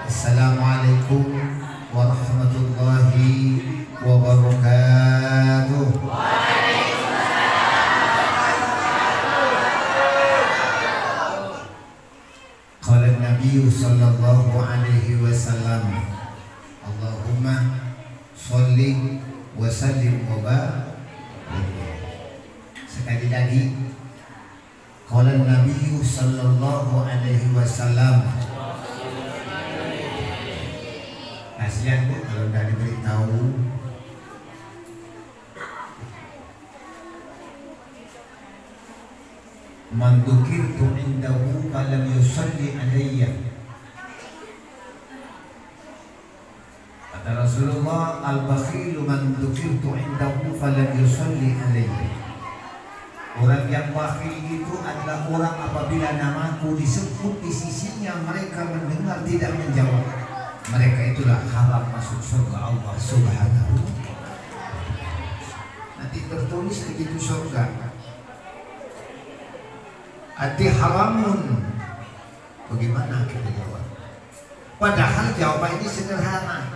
Assalamualaikum warahmatullahi wabarakatuh. Qala Nabi sallallahu alaihi wasallam, Allahumma sholli wa sallim wa barik. Sekali lagi, qala Nabi sallallahu alaihi wasallam. Kasihan Bu kalau udah diberitahu. Man dzukirtu indahu falam yusalli alayya. Kata Rasulullah, al-bakhilu man dzukirtu indahu falam yusalli alayya. Orang yang bakhil itu adalah orang apabila namaku disebut di sisinya mereka mendengar tidak menjawab. Mereka itulah haram masuk surga Allah Subhanahu. Nanti tertulis begitu surga. Ati haramun. Bagaimana kita jawab? Padahal jawaban ini sederhana.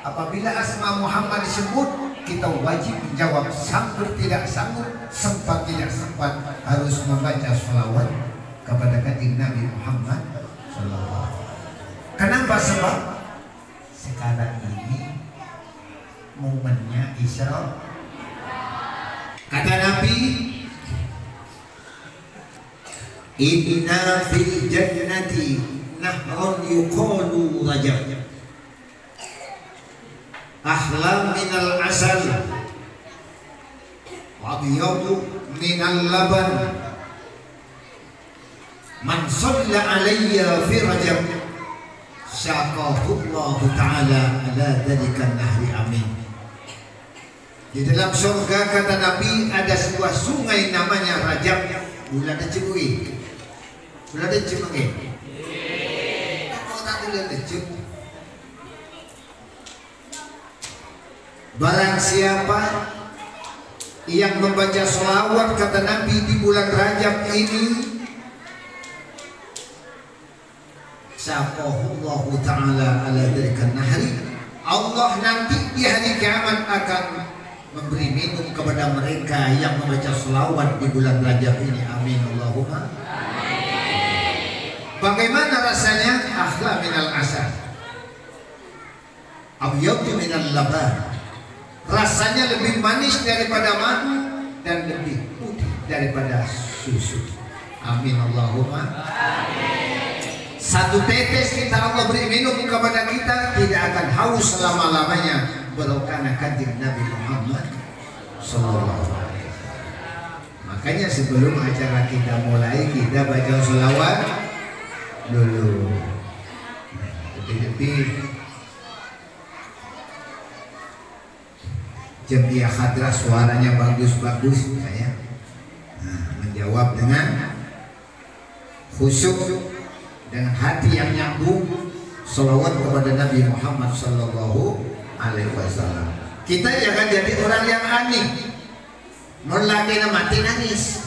Apabila asma Muhammad disebut, kita wajib menjawab sanggup tidak sanggup, sempat tidak sempat, harus membaca sholawat kepada kanjeng Nabi Muhammad sallallahu alaihi wasallam. Kenapa? Sebab sekarang ini momennya Isra. Kata Nabi, inna fil jannati nahrun yuqalu rajab ahlam minal asal wa abyadu minal laban man shalla alayya fi rajab syaqahullahu ta'ala ala dzalika nahri amin. Di dalam surga kata Nabi ada sebuah sungai namanya Rajab, bulan Cibui. Bulan Cibui. Kau tak bulan Cibui. Barang siapa yang membaca sholawat kata Nabi di bulan Rajab ini, Syaqahullahu ta'ala ala dzalika nahri, Allah nanti di hari kiamat akan memberi minum kepada mereka yang membaca sholawat di bulan Rajab ini. Amin Allahumma amin. Bagaimana rasanya? Ahla minal asal abyadu minal laban, rasanya lebih manis daripada madu dan lebih putih daripada susu. Amin Allahumma amin. Satu tetes kita Allah beri minum kepada kita, tidak akan haus selama-lamanya, berokana kanjeng Nabi Muhammad sallallahu alaihi wasallam. Makanya sebelum acara kita mulai, kita baca sholawat dulu. Lebih-lebih Jamiah Hadrah suaranya bagus-bagus saya. Menjawab dengan khusyuk, dengan hati yang nyambung, sholawat kepada Nabi Muhammad sallallahu alaihi wasallam. Kita jangan jadi orang yang aneh. Merlaki mati nangis,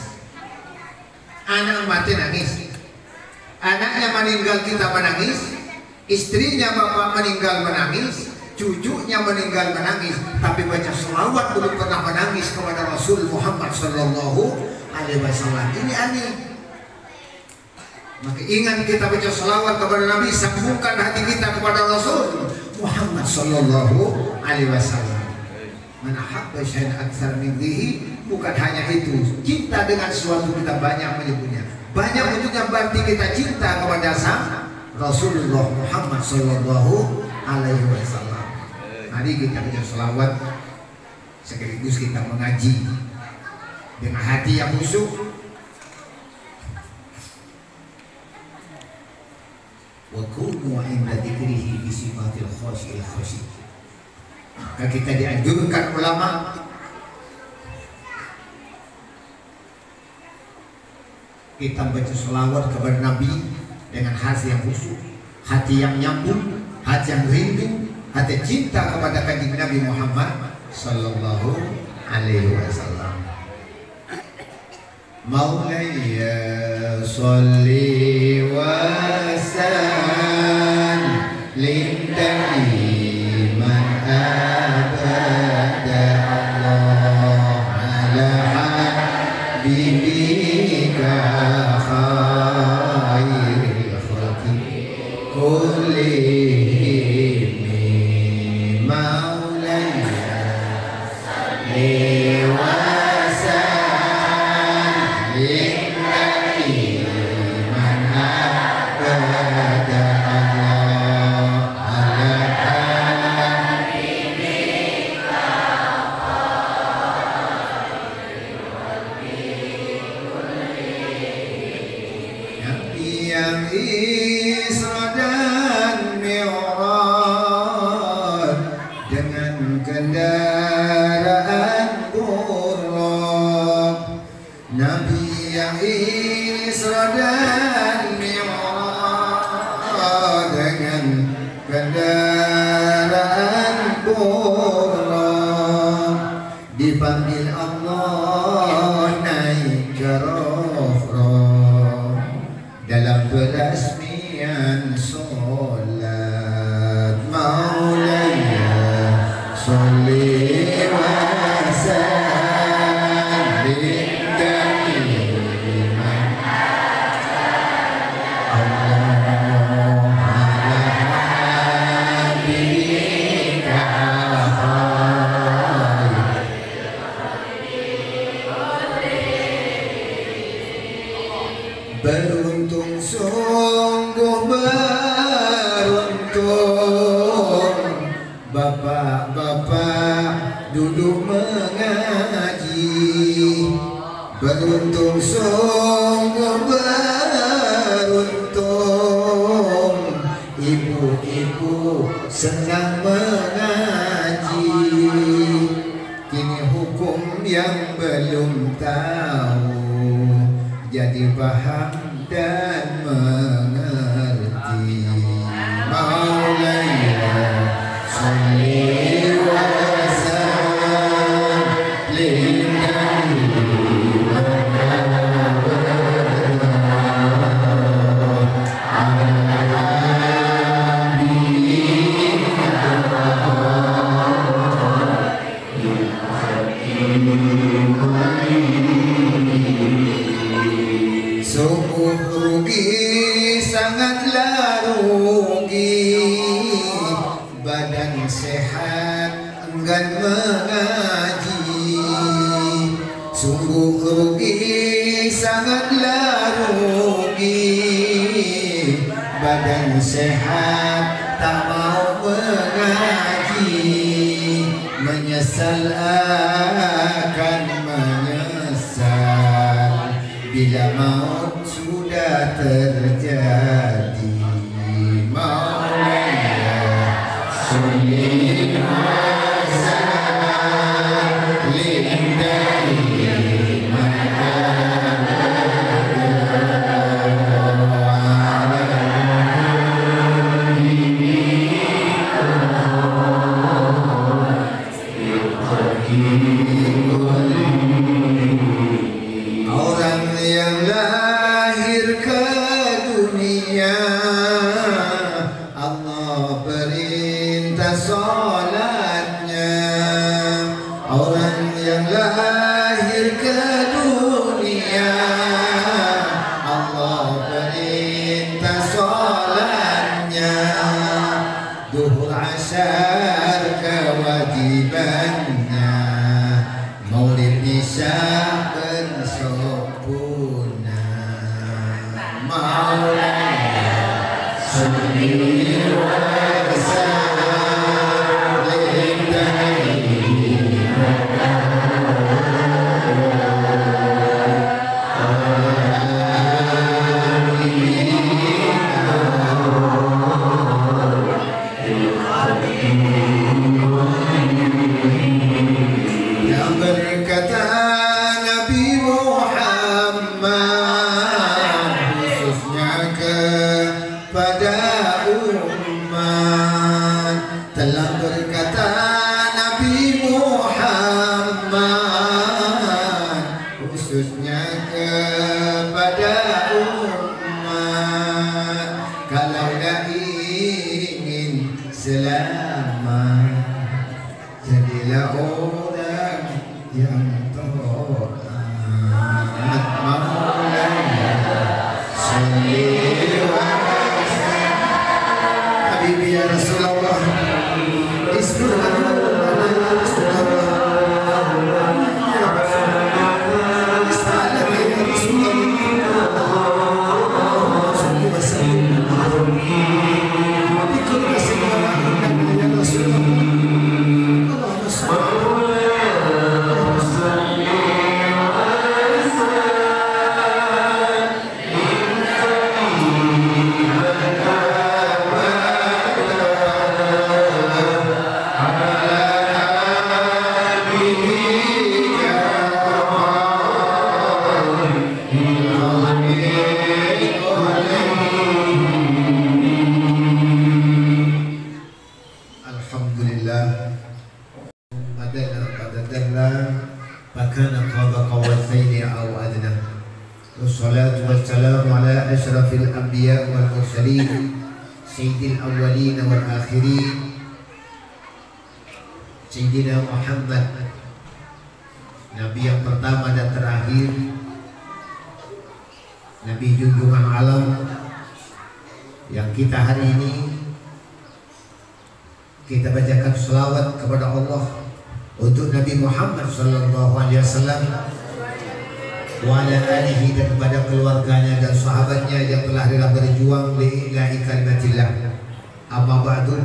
anak mati nangis, anaknya meninggal kita menangis, istrinya bapak meninggal menangis, cucunya meninggal menangis, tapi baca sholawat belum pernah menangis kepada Rasul Muhammad sallallahu alaihi wasallam. Ini aneh. Maka ingat kita baca sholawat kepada Nabi, sambungkan hati kita kepada Rasul Muhammad sallallahu alaihi wasallam. Man ahabba syai'an aktsar min dhihi, bukan hanya itu, cinta dengan sesuatu kita banyak menyebutnya. Banyak bentuknya berarti kita cinta kepada sang Rasulullah Muhammad sallallahu alaihi wasallam. Mari kita baca sholawat sekaligus kita mengaji dengan hati yang khusyuk. Wa kunu 'inda dzikrihi bi sifatil khashil khashi. Maka kita dianjurkan ulama kita baca sholawat kepada Nabi dengan hati yang khusyuk, hati yang nyambung, hati yang rindu, hati cinta kepada kanjeng Nabi Muhammad sallallahu alaihi wasallam. Maulaya sholli wa sallim kullihim maulaya salli wa sallim daiman abada ala habibika yang Isra dan Mi'raj dengan kendaraan buruk. Nabi yang Isra dan Mi'raj dengan kendaraan buruk, dipanggil Allah naik ke Rafraf dalam peresmian solat. Maulaya sholli wa sallim daiman Allah ala habibika beruntung, sungguh beruntung bapak-bapak duduk mengaji. Beruntung, sungguh beruntung ibu-ibu senang mengaji. Kini hukum yang belum tahu jadi paham dan mengerti. Maulaya sholli wa sallim sungguh rugi, sangatlah rugi, badan sehat enggan mengaji. Sungguh rugi, sangatlah rugi, badan sehat tak mau mengaji. Menyesal akan menyesal bila maut sudah terjadi. Maulaya sholli wa sallim daiman orang yang lahir ke dunia Allah perintah salatnya. Orang yang lahir ke dunia Allah perintah salatnya. Duhur asar kewajibannya, maulid isya bersempurna. Maulaya sholli wa sallim yang berkata Nabi Muhammad khususnya kepada umat, telah berkata Nabi Muhammad khususnya kepada umat, kalau dah ingin selamat jadilah orang yang taat. Maulaya sholli wa sallim habibi ya Rasulullah. Bismillahirrahmanirrahim. Wassalatu wassalamu ala asyrafil anbiya wal mursalin sayyidil awwalin wal akhirin Sayyidina Muhammad, Nabi yang pertama dan terakhir, Nabi junjungan alam yang kita hari ini kita bacakan selawat kepada Allah untuk Nabi Muhammad sallallahu alaihi wasallam wa ala alihi, dan kepada keluarganya dan sahabatnya yang telah rela berjuang lillahi kalimatillah. Amma ba'du,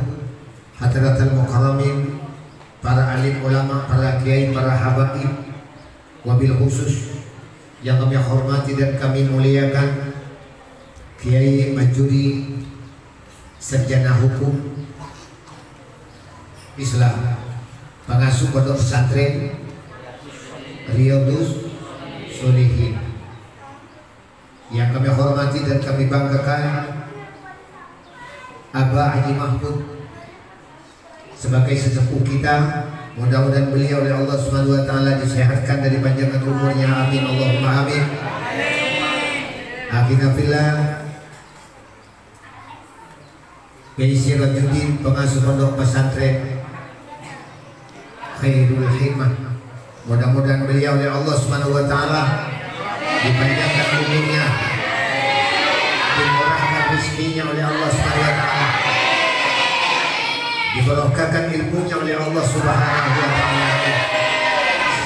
hadratul mukarramin, para alim ulama, para kiai, para habaib, wabil khusus yang kami hormati dan kami muliakan Kiai Manjuri, sarjana hukum Islam, pengasuh pondok pesantren Riyadhus Sholihin, yang kami hormati dan kami banggakan Abah Haji Mahmud sebagai sesepuh kita. Mudah-mudahan beliau oleh Allah Subhanahu wa taala disehatkan dari panjangan umurnya, amin Allahumma amin. Akhirnya fillah, Kiai Sirajuddin, pengasuh pondok pesantren Khairul Hikmah, mudah-mudahan beliau oleh Allah Subhanahu wa taala dipanjangkan umurnya, dimurahkan rezekinya oleh Allah Subhanahu wa taala, diberkahkan ilmunya oleh Allah Subhanahu wa taala.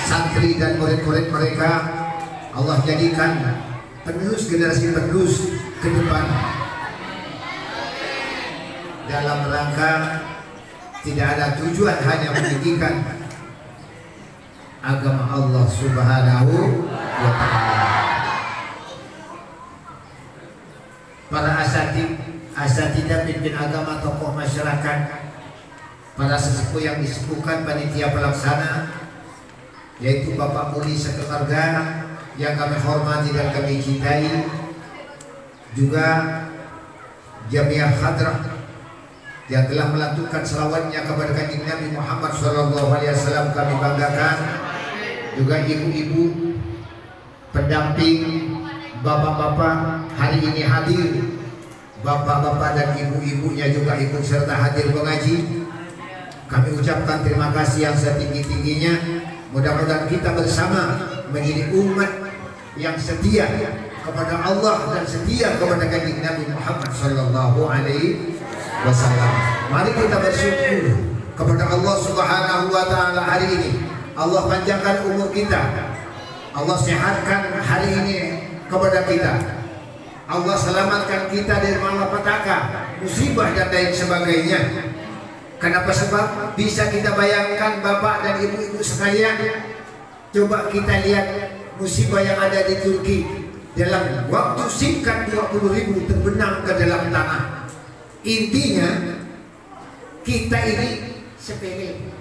Santri dan murid-murid mereka Allah jadikan penerus, generasi penerus ke depan dalam rangka tidak ada tujuan hanya meninggikan agama Allah Subhanahu wa taala. Para asatidah pimpin agama, tokoh masyarakat, para sesepuh yang disepuhkan panitia pelaksana, yaitu Bapak Muli sekeluarga yang kami hormati dan kami cintai, juga Jamiah Hadrah yang telah melakukan selawatnya kepada Kanjeng Nabi Muhammad SAW, kami banggakan. Juga ibu-ibu pendamping, bapak-bapak hari ini hadir, bapak-bapak dan ibu-ibunya juga ikut serta hadir mengaji. Kami ucapkan terima kasih yang setinggi-tingginya. Mudah-mudahan kita bersama menjadi umat yang setia kepada Allah dan setia kepada Kanjeng Nabi Muhammad sallallahu alaihi wasallam. Mari kita bersyukur kepada Allah Subhanahu wa taala hari ini. Allah panjangkan umur kita, Allah sehatkan hari ini kepada kita, Allah selamatkan kita dari malapetaka, musibah dan lain sebagainya. Kenapa? Sebab bisa kita bayangkan Bapak dan Ibu-ibu sekalian, coba kita lihat musibah yang ada di Turki. Dalam waktu singkat 20.000 terbenam ke dalam tanah. Intinya kita ini sepele.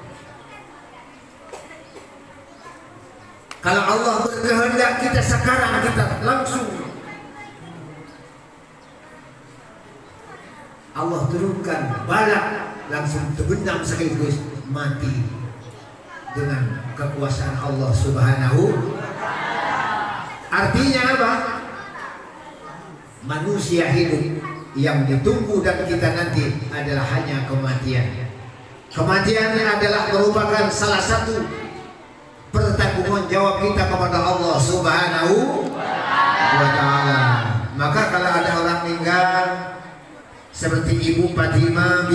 Kalau Allah berkehendak kita sekarang, kita langsung Allah turunkan bala, langsung terbenam sekaligus mati dengan kekuasaan Allah Subhanahu. Artinya apa? Manusia hidup yang ditunggu dan kita nanti adalah hanya kematian. Kematian adalah merupakan salah satu pertanggungan jawab kita kepada Allah Subhanahu wa taala. Maka kalau ada orang meninggal, seperti Ibu Fatimah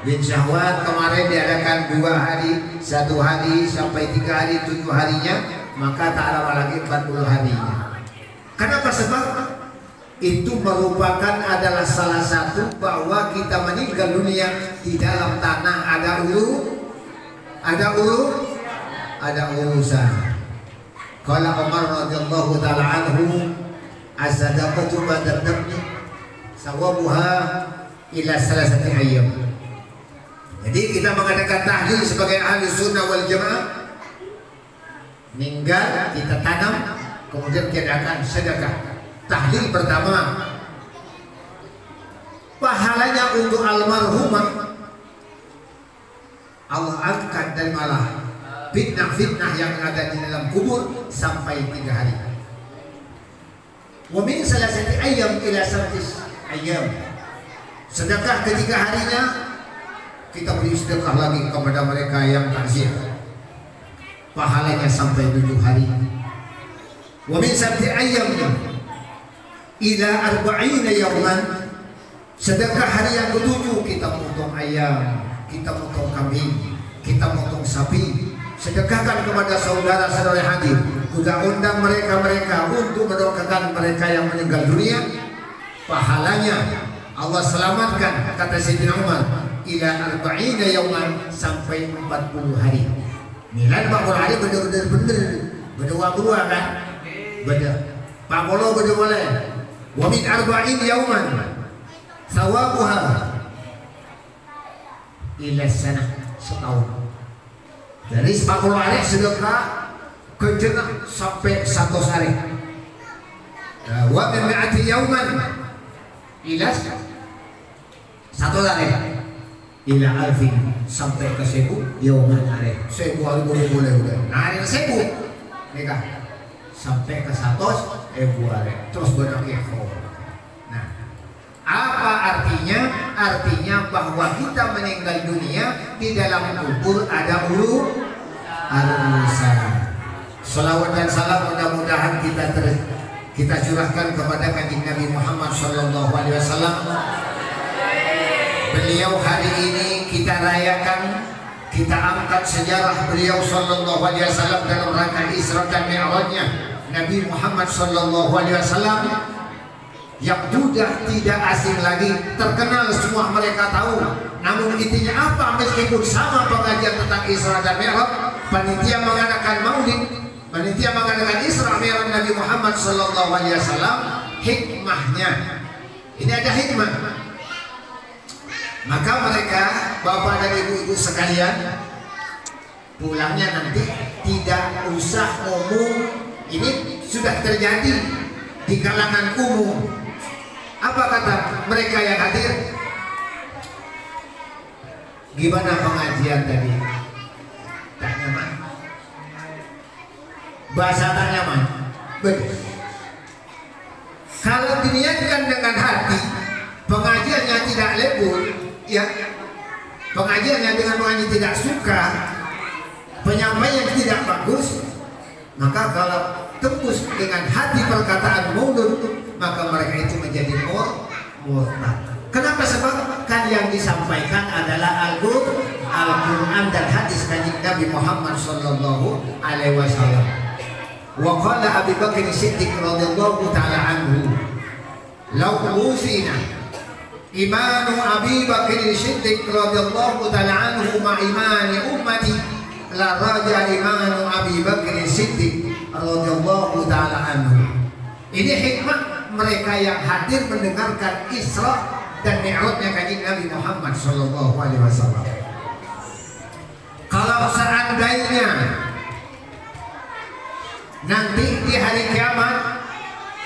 bin Syahwat kemarin diadakan 2 hari, 1 hari sampai 3 hari, 7 harinya, maka tak lama lagi 40 harinya. Kenapa? Sebab itu merupakan adalah salah satu bahwa kita meninggal dunia di dalam tanah ada urusan. Qala Umar radhiyallahu taala anhu as-sadaqatu ba'da dafni sawabuha ila salasati ayyam. Jadi kita mengadakan tahlil sebagai ahli sunnah wal jamaah, meninggal kita tanam, kemudian kita akan sedekah. Tahlil pertama pahalanya untuk almarhumah Allah angkat dari malah fitnah-fitnah yang ada di dalam kubur sampai 3 hari. Wa min salasati ayyam ila sabatis ayyam. Sedekah ke-3 harinya kita beri sedekah lagi kepada mereka yang takziah. Pahalanya sampai 7 hari. Wa min sabti ayyam ila 40 yawman. Sedekah hari yang ke-7 kita potong ayam, kita potong kambing, kita potong sapi. Sedekahkan kepada saudara-saudara hadir. Juga undang mereka untuk mendoakan mereka yang meninggal dunia. Pahalanya Allah selamatkan, kata Sayyidina Umar, ila 40 yawman, sampai 40 hari. Milan 40 hari bener-bener berdua kan? Bener. Pak Polo boleh. Wa min 40 yawman sawabuha ila sana, setahun. Dari 40 hari sedekah kejenak sampai 100 hari. Wa min 100 yawman ila 1 hari ila alfin, sampai ke 1000 yawman hari. 1000 hari boleh udah. Nah, ini 1000 nikah sampai ke 100 hari. Terus berdoa. Nah, apa artinya? Artinya bahwa kita meninggal dunia, di dalam kubur ada urusan. Salawat dan salam mudah-mudahan kita curahkan kepada kanjeng Nabi Muhammad sallallahu alaihi wasallam. Beliau hari ini kita rayakan, kita angkat sejarah beliau sallallahu alaihi wasallam dalam rangka Isra dan Mi'rajnya Nabi Muhammad sallallahu alaihi wasallam. Yang sudah tidak asing lagi, terkenal, semua mereka tahu. Namun intinya apa? Meskipun sama pengajian tentang Isra dan Mi'raj, panitia mengadakan maulid, panitia mengadakan Isra Mi'raj Nabi Muhammad sallallahu alaihi wasallam, hikmahnya ini ada hikmah. Maka mereka, bapak dan ibu-ibu sekalian, pulangnya nanti tidak usah ngomong. Ini sudah terjadi di kalangan umum. Apa kata mereka yang hadir? Gimana pengajian tadi? Tak nyaman. Bahasa tak nyaman. Betul. Kalau diniatkan dengan hati, pengajiannya tidak lebur, ya. Pengajiannya dengan pengajian tidak suka, penyampaian tidak bagus, maka kalau tembus dengan hati perkataan mulut, maka mereka itu menjadi murtad. Kenapa? Sebab kan yang disampaikan adalah Al-Quran dan hadis kanjeng Nabi Muhammad sallallahu alaihi wasallam. Wa qala Abu Bakar Siddiq radhiyallahu taala anhu, "Law usina imanu Abi Bakar Siddiq radhiyallahu taala anhu ma imani ummati la raja imanu Abi Bakar Siddiq radhiyallahu taala anhu." Ini hikmah mereka yang hadir mendengarkan Isra dan Mi'rajnya kanjeng Nabi Muhammad sallallahu alaihi wasallam. Kalau seandainya nanti di hari kiamat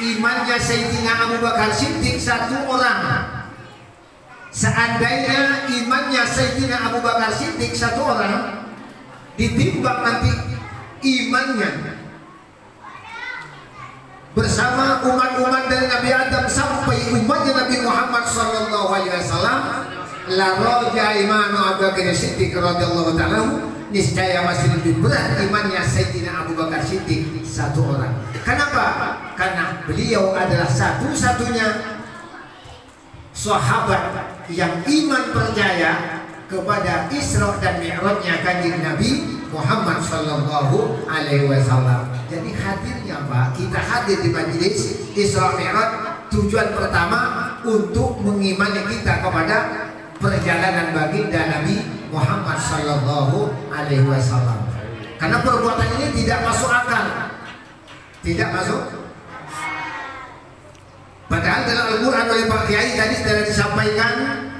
imannya Sayyidina Abu Bakar Siddiq 1 orang, seandainya imannya Sayyidina Abu Bakar Siddiq 1 orang, ditimbang nanti imannya bersama umat-umat dari Nabi Adam sampai umatnya Nabi Muhammad sallallahu alaihi wasallam, la raja imanu Abu Bakar Siddiq radhiyallahu ta'ala, niscaya masih lebih berat imannya Sayyidina Abu Bakar Siddiq 1 orang. Kenapa? Karena beliau adalah satu-satunya sahabat yang iman percaya kepada Isra dan Mi'rajnya Kanjeng Nabi Muhammad sallallahu alaihi wasallam. Jadi hadirnya Pak, kita hadir di majelis Isra Mi'raj tujuan pertama untuk mengimani kita kepada perjalanan baginda Nabi Muhammad sallallahu alaihi wasallam. Karena perbuatan ini tidak masuk akal. Tidak masuk. Padahal dalam Al-Quran oleh Pak Kiai tadi telah disampaikan,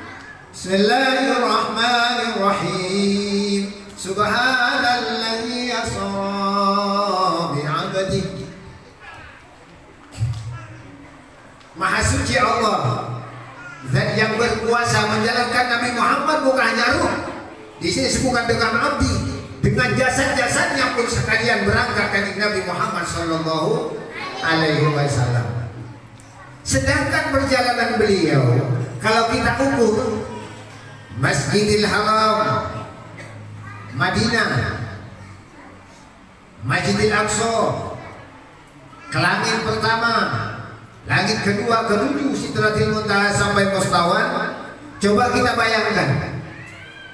Bismillahirrahmanirrahim. Subhanalladzi asra bi'abdihi. Maha suci Allah, zat yang berkuasa menjalankan Nabi Muhammad bukan hanya ruh. Di sini disebutkan dengan abdi, dengan jasad-jasadnya pun sekalian berangkat Kanjeng Nabi Muhammad sallallahu alaihi wasallam. Sedangkan perjalanan beliau, kalau kita ukur Masjidil Haram, Madinah, Masjidil Aqsa, ke langit pertama, langit kedua, ketujuh, Sidratil Muntaha sampai Mustawan. Coba kita bayangkan,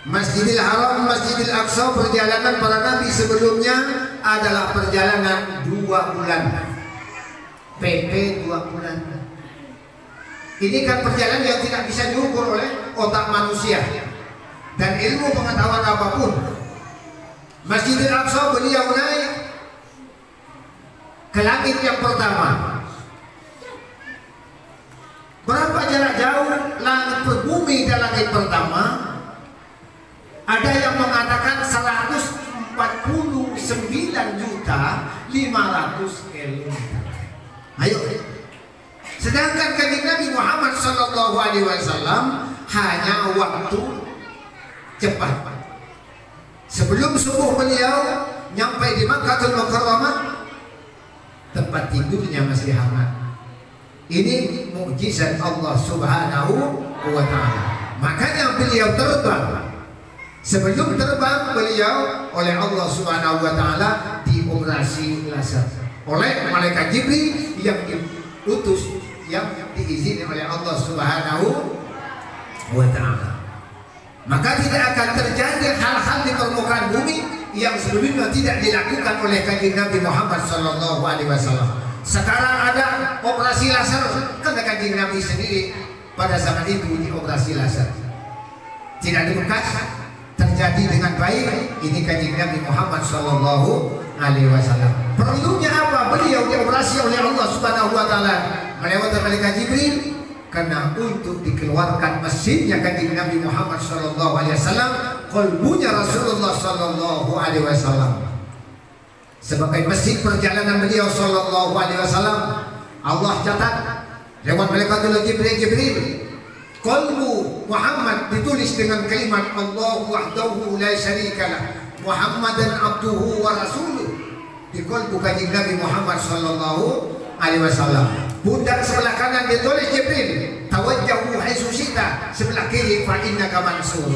Masjidil Haram, Masjidil Aqsa, perjalanan para nabi sebelumnya adalah perjalanan 2 bulan, PP 2 bulan. Ini kan perjalanan yang tidak bisa diukur oleh otak manusia dan ilmu pengetahuan apapun. Masjidil Aqsa beliau naik ke langit yang pertama. Berapa jarak jauh langit per bumi dan langit pertama? Ada yang mengatakan 149.500 km. Ayo. Sedangkan Kanjeng Nabi Muhammad sallallahu alaihi wasallam hanya waktu cepat. Sebelum subuh beliau nyampe di Makkahul Mukarramah, tempat tidurnya masih hangat. Ini mukjizat Allah Subhanahu wa taala. Makanya beliau terbang. Sebelum terbang beliau oleh Allah Subhanahu wa taala dioperasi laser oleh malaikat Jibril yang diutus, yang diizinkan oleh Allah Subhanahu wa taala. Maka tidak akan terjadi hal-hal di permukaan bumi yang sebelumnya tidak dilakukan oleh Kanjeng Nabi Muhammad sallallahu alaihi wasallam. Sekarang ada operasi laser, karena Kanjeng Nabi sendiri pada zaman itu dioperasi laser. Tidak dibekas, terjadi dengan baik. Ini Kanjeng Nabi Muhammad sallallahu alaihi wasallam. Perlunya apa? Beliau dioperasi oleh Allah Subhanahu wa taala melewati malaikat Jibril karena untuk dikeluarkan mesinnya Kanjeng Nabi Muhammad sallallahu alaihi wasallam, qalbunya Rasulullah sallallahu alaihi wasallam. Sebagai mesin perjalanan beliau sallallahu alaihi wasallam, Allah catat lewat malaikat Jibril, qalbu Muhammad ditulis dengan kalimat Allahu wahdahu la syarikalah Muhammadan abduhu wa rasuluh di qalbu Kanjeng Nabi Muhammad sallallahu alaihi wasallam. Pundak sebelah kanan ditulis Jibril, tawajjahu haitsu syi'ta, sebelah kiri fa innaka mansur.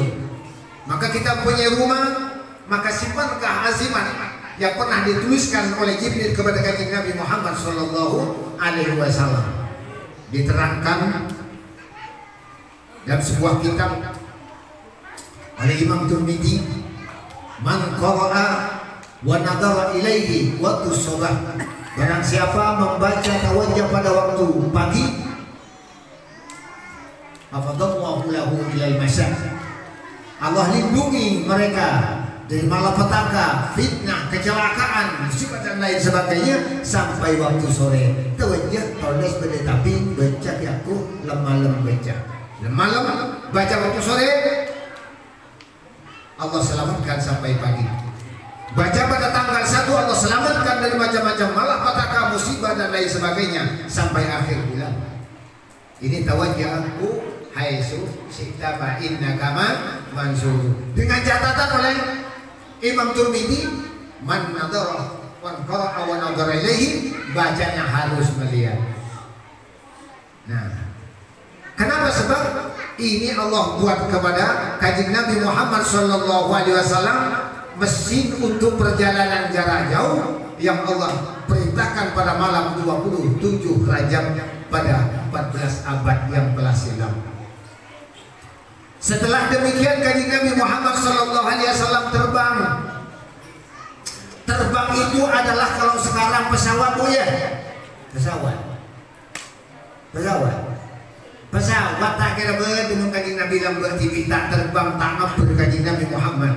Maka kita punya rumah, maka simpankah azimat yang pernah dituliskan oleh Jibril kepada Kanjeng Nabi Muhammad sallallahu alaihi wasallam. Diterangkan dalam sebuah kitab oleh Imam Tirmidzi, man qara'a wa nadara ilaihi waktu shalah, barang siapa membaca tawajjah pada waktu pagi, afadallahu lahu ilal masya, Allah lindungi mereka dari malapetaka, fitnah, kecelakaan, musibah dan lain sebagainya sampai waktu sore. Tawajjah toles pada tapi baca yaku malam baca. Malam baca waktu sore, Allah selamatkan sampai pagi. Baca pada tanggal 1 Allah selamatkan dari macam-macam malapetaka, musibah dan lain sebagainya sampai akhir bulan. Ini tawajjahku haitsu syi'ta fa innaka mansur. Dengan catatan oleh Imam Tirmidzi, man nadara wa qara'a wa nadara ilaihi, bacanya harus melihat. Nah, kenapa? Sebab ini Allah buat kepada Kanjeng Nabi Muhammad sallallahu alaihi wasallam mesin untuk perjalanan jarak jauh yang Allah perintahkan pada malam 27 Rajab pada 14 abad yang telah silam. Setelah demikian kanjeng Nabi Muhammad sallallahu alaihi wasallam terbang. Terbang itu adalah kalau sekarang pesawat, oh ya, pesawat. Pesawat tak kira dengan kanjeng Nabi yang bertibi tak terbang tak ngabur kanjeng Nabi Muhammad.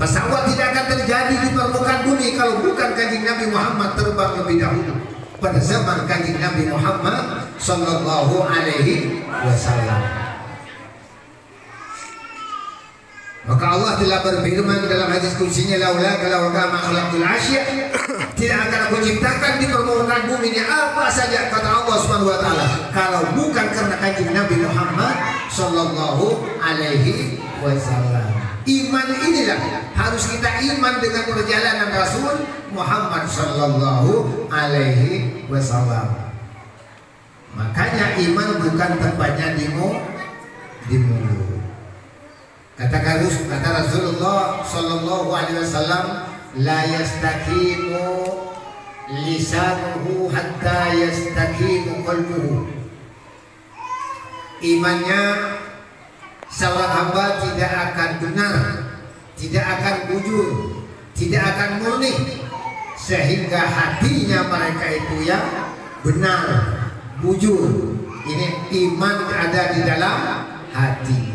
Pesawat tidak akan terjadi di permukaan bumi kalau bukan kanjeng Nabi Muhammad terbang lebih dahulu pada zaman kanjeng Nabi Muhammad sallallahu alaihi wasallam. Maka Allah telah berfirman dalam hadis qudsinya, laula kalau kama khalaqtul asya, tidak akan aku ciptakan di permukaan bumi ini apa saja, kata Allah Subhanahu wa taala, kalau bukan karena kanjeng Nabi Muhammad sallallahu alaihi wasallam. Iman inilah harus kita iman dengan perjalanan Rasul Muhammad sallallahu alaihi wasallam. Makanya iman bukan tempatnya di mulut. Kata Rasulullah sallallahu alaihi wasallam, la yastaqimu lisanuhu hatta yastaqimu qalbuhu. Imannya seorang hamba tidak akan benar, tidak akan jujur, tidak akan murni sehingga hatinya mereka itu yang benar, jujur. Ini iman ada di dalam hati.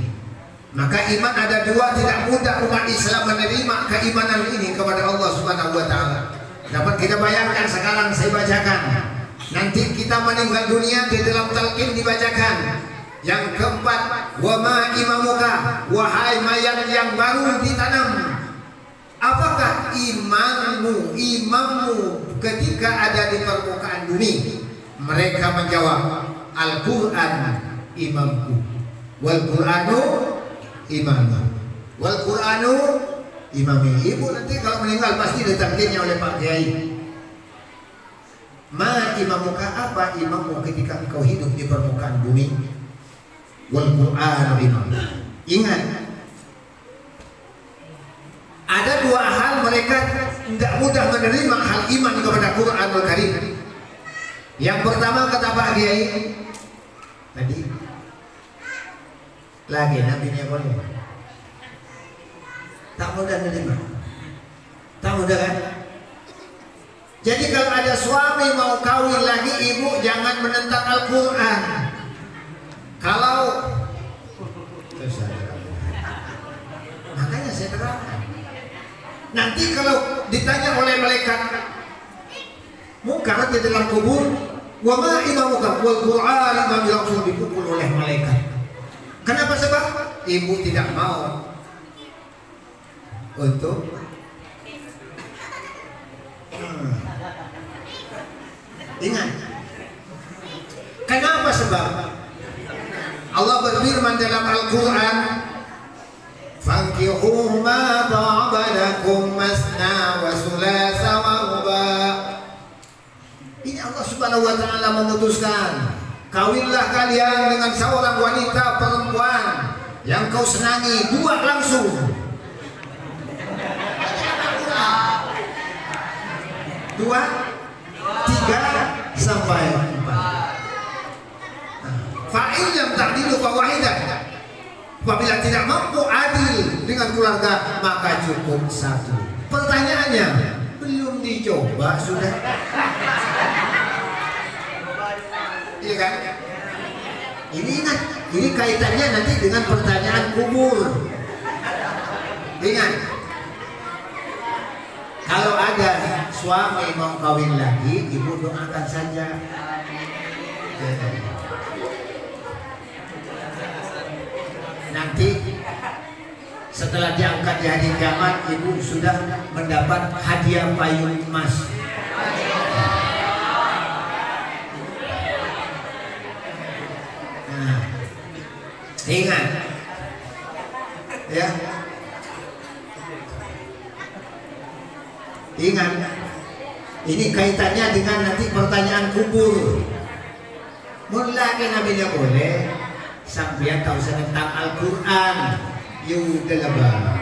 Maka iman ada dua, tidak mudah umat Islam menerima keimanan ini kepada Allah Subhanahu wa taala. Dapat kita bayangkan sekarang saya bacakan. Nanti kita meninggal dunia di dalam talqin dibacakan. Yang keempat, wa ma imamuka, wahai mayat yang baru ditanam. Apakah imammu ketika ada di permukaan bumi? Mereka menjawab, Al-Qur'an imamku, wal Qur'anu imamnya, wal Qur'anu imami. Ibu nanti kalau meninggal pasti ditalqinnya oleh Pak Kiai. Ma imamuka, apa imammu ketika engkau hidup di permukaan bumi? Wal Qur'anu imam. Ingat, ada dua hal mereka tidak mudah menerima hal iman kepada Qur'anul Karim. Yang pertama kata Pak Kiai tadi, lagi nabinya boleh tak mudah menerima, tak mudah kan? Jadi kalau ada suami mau kawin lagi, ibu jangan menentang Al-Quran. Kalau makanya saya terangkan, nanti kalau ditanya oleh malaikat munkar di dalam kubur, wa ma imamuka, wal Qur'an imam, langsung dipukul oleh malaikat. Kenapa? Sebab ibu tidak mau untuk ingat. Kenapa? Sebab Allah berfirman dalam Al-Quran, fankihu ma ta'aba lakum masna wa sulasa wa ruba. Ini Allah Subhanahu wa ta'ala memutuskan, kawinlah kalian dengan seorang wanita perempuan yang kau senangi, dua langsung. Dua, tiga, sampai empat. Fa'in lam ta'dilu fawahidah. Apabila tidak mampu adil dengan keluarga, maka cukup satu. Pertanyaannya, belum dicoba sudah? Iya kan? Ini ingat, ini kaitannya nanti dengan pertanyaan kubur. Ingat, kalau ada suami mau kawin lagi, ibu doakan saja. Nanti setelah diangkat di hari kiamat, ibu sudah mendapat hadiah payung emas. Nah, ingat, ya, ingat, ini kaitannya dengan nanti pertanyaan kubur. Mulai nabinya boleh. Sampai tahu tentang Al-Quran, yudalaba.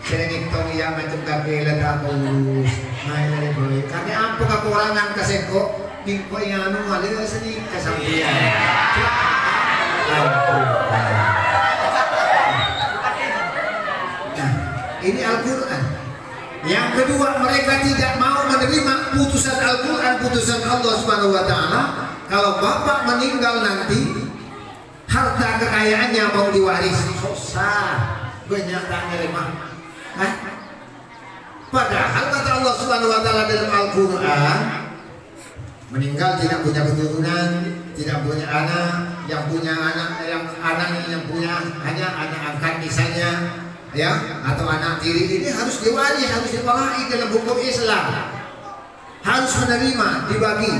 Saya ngitong iya macam kakek lada kurus. Nah, boleh. Kami apa kekurangan kaseko? Mingko yang anu ngalir seni kesampian. kedua, mereka tidak mau menerima putusan Al-Quran, putusan Allah Subhanahu wa Ta'ala. Kalau bapak meninggal nanti, harta kekayaannya mau diwarisi, susah, banyak tak menerima. Padahal kata Allah Subhanahu wa Ta'ala dalam Al-Quran, meninggal tidak punya keturunan, tidak punya anak, yang punya anak, yang punya hanya anak angkat misalnya, ya, atau anak tiri, ini harus diwaris, harus dipalai dalam hukum Islam, harus menerima, dibagi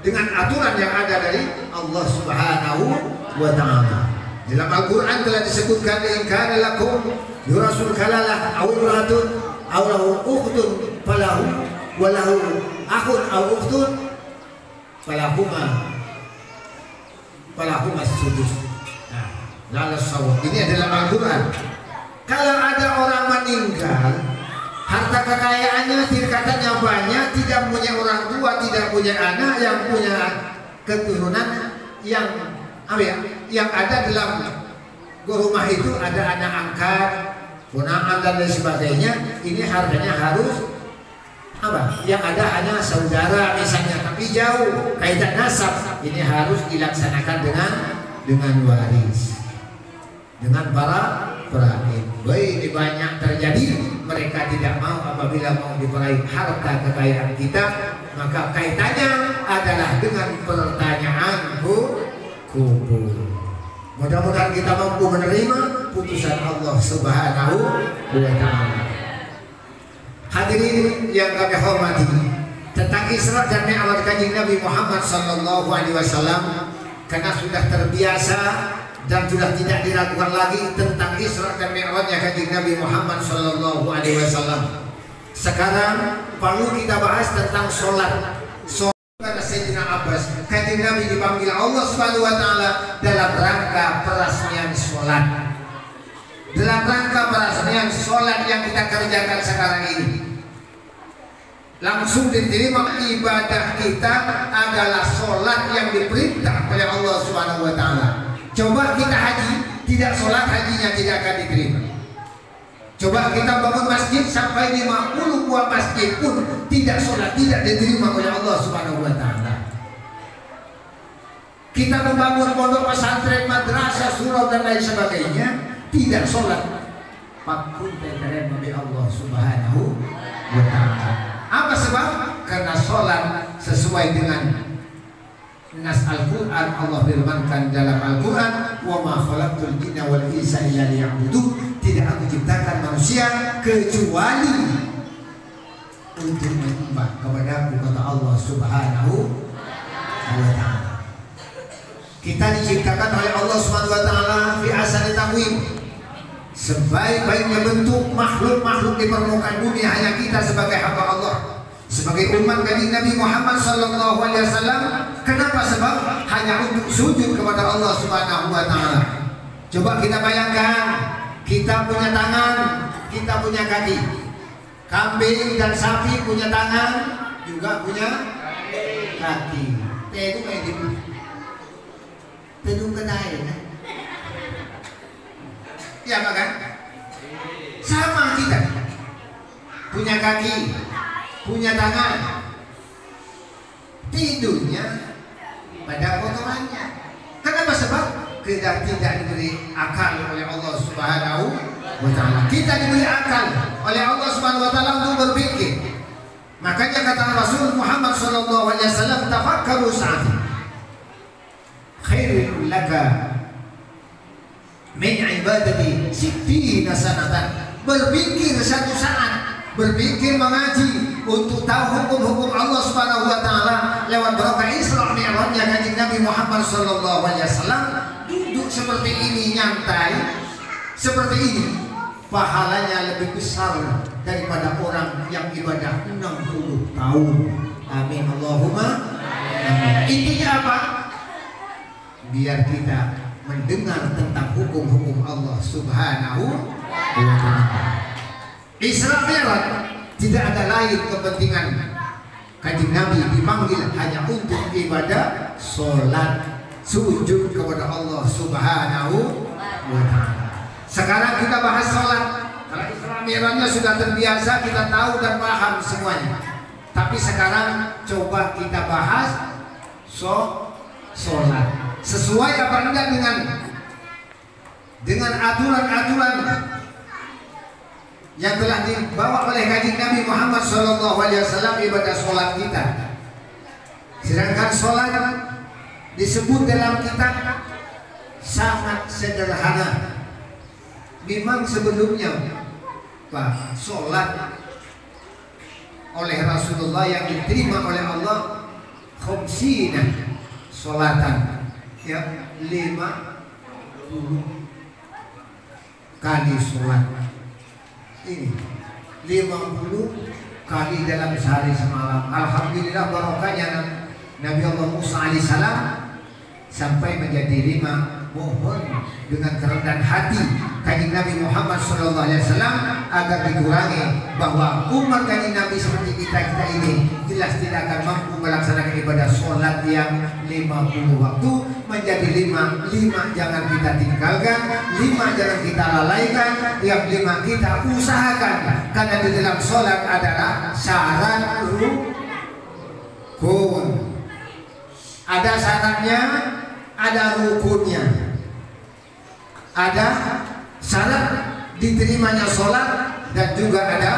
dengan aturan yang ada dari Allah Subhanahu wa Ta'ala. Dalam Al-Quran telah disebutkan, in kana lakum yurasul kalalah aw imratun aw lahu ukhtun falahu wa lahu akhun aw ukhtun falahuma sudus. Lalu sawab. Ini adalah Al-Quran. Kalau ada orang meninggal, harta kekayaannya tingkatannya banyak, tidak punya orang tua, tidak punya anak, yang punya keturunan yang yang ada dalam rumah itu ada anak angkat, ponakan dan lain sebagainya. Ini hartanya harus yang ada hanya saudara misalnya, tapi jauh kaitan nasab. Ini harus dilaksanakan dengan waris, dengan para peraih. Baik, ini banyak terjadi. Mereka tidak mau apabila mau diperaih harta kekayaan kita, maka kaitannya adalah dengan pertanyaan kubur. Mudah-mudahan kita mampu menerima putusan Allah Subhanahu wa Ta'ala. Hadirin yang kami hormati, tentang Isra dan Mi'raj Kanjeng Nabi Muhammad sallallahu alaihi wasallam, karena sudah terbiasa dan sudah tidak diragukan lagi tentang Isra dan Mi'rajnya Kanjeng Nabi Muhammad sallallahu alaihi wasallam. Sekarang perlu kita bahas tentang sholat. Karena Sayyidina Abbas, Kanjeng Nabi dipanggil Allah Subhanahu wa Ta'ala dalam rangka peresmian sholat. Dalam rangka peresmian sholat yang kita kerjakan sekarang ini, langsung diterima ibadah kita adalah sholat yang diperintah oleh Allah Subhanahu wa Ta'ala. Coba kita haji, tidak sholat, hajinya tidak akan diterima. Coba kita bangun masjid sampai 50 buah masjid pun tidak sholat, tidak diterima oleh Allah Subhanahu wa Ta'ala. Kita membangun pondok pesantren, madrasah, surau dan lain sebagainya, tidak sholat, pakun terkeren oleh Allah Subhanahu wa Ta'ala. Apa sebab? Karena sholat sesuai dengan nas Al-Quran. Allah firmankan dalam Al-Quran, wa ma khalaqtul jinna wal insa illa liya'budun. Tidak aku ciptakan manusia kecuali untuk menyembah kepadaku, kata Allah Subhanahu wa Ta'ala. Kita diciptakan oleh Allah Subhanahu wa Ta'ala fi ahsani taqwim. Sebaik-baiknya bentuk makhluk-makhluk di permukaan bumi hanya kita sebagai hamba Allah, sebagai umat Kanjeng Nabi Muhammad sallallahu alaihi wasallam. Kenapa? Sebab hanya untuk sujud kepada Allah Subhanahu wa Ta'ala. Coba kita bayangkan, kita punya tangan, kita punya kaki. Kambing dan sapi punya tangan, juga punya kaki. Itu kayak gitu. Tedung kedai kan? Ya kan? Sama kita. Punya kaki, punya tangan. Tidurnya pada kotorannya. Kenapa? Sebab kita tidak diberi akal oleh Allah Subhanahu wa Ta'ala. Kita diberi akal oleh Allah Subhanahu wa Ta'ala untuk berpikir. Makanya kata Rasul Muhammad sallallahu alaihi wasallam, tafakkaru sa'ati khairul laka min ibadati sittina sanatan. Berpikir satu saat, berpikir mengaji untuk tahu hukum-hukum Allah Subhanahu wa Ta'ala lewat barokah Isra Mi'rajnya Kanjeng Nabi Muhammad sallallahu alaihi wasallam. Duduk seperti ini, nyantai seperti ini, pahalanya lebih besar daripada orang yang ibadah 60 tahun. Amin Allahumma amin. Intinya apa? Biar kita mendengar tentang hukum-hukum Allah Subhanahu wa Ta'ala. Isra Mi'raj tidak ada lain kepentingan. Kanjeng Nabi dipanggil hanya untuk ibadah, sholat, sujud kepada Allah Subhanahu wa Ta'ala. Sekarang kita bahas sholat. Kalau Isra Mi'rajnya sudah terbiasa, kita tahu dan paham semuanya. Tapi sekarang coba kita bahas sholat. Sesuai apa enggak dengan aturan-aturan yang telah dibawa oleh Kanjeng Nabi Muhammad SAW ibadah sholat kita. Sedangkan sholat disebut dalam kitab sangat sederhana. Memang sebelumnya Pak, sholat oleh Rasulullah yang diterima oleh Allah khomsina sholatan, ya 50 kali sholat. Ini 50 kali dalam sehari semalam. Alhamdulillah barokahnya Nabi Allah Musa alaihissalam sampai menjadi 5. Mohon dengan kerendahan hati Kanjeng Nabi Muhammad SAW agar dikurangi bahwa umat Kanjeng Nabi seperti kita ini jelas tidak akan mampu melaksanakan ibadah sholat yang 50 waktu menjadi 5 jangan kita tinggalkan, 5 jangan kita lalaikan, yang 5 kita usahakan, karena di dalam sholat adalah syarat rukun. Ada syaratnya, ada rukunnya, ada syarat diterimanya sholat, dan juga ada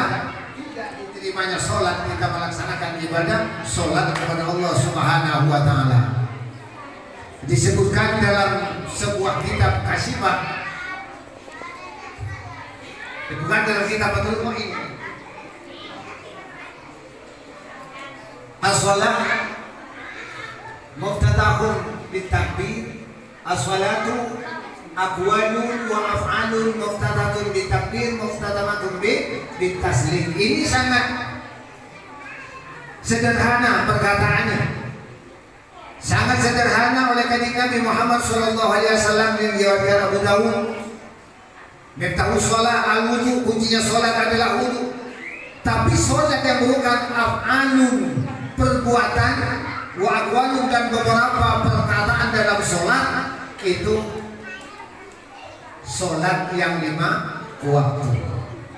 tidak diterimanya sholat kita melaksanakan ibadah sholat kepada Allah Subhanahu wa Ta'ala. Disebutkan dalam sebuah kitab Kasyifah, disebutkan dalam kitab Fathul Mu'in, as-shalah muftatahun bitakbir, as-salatu aqwalun wa af'alun muftadatun bitakbir muftadamatun bitaslim. Ini sangat sederhana perkataannya, sangat sederhana oleh Kanjeng Nabi Muhammad SAW yang diriwayatkan Abu Dawud. Miftahu sholat al-wudu, kuncinya sholat adalah wudu. Tapi sholat yang merupakan af'alun, perbuatan, wa aqwalun, dan beberapa perkataan dalam sholat, itu sholat yang 5 waktu.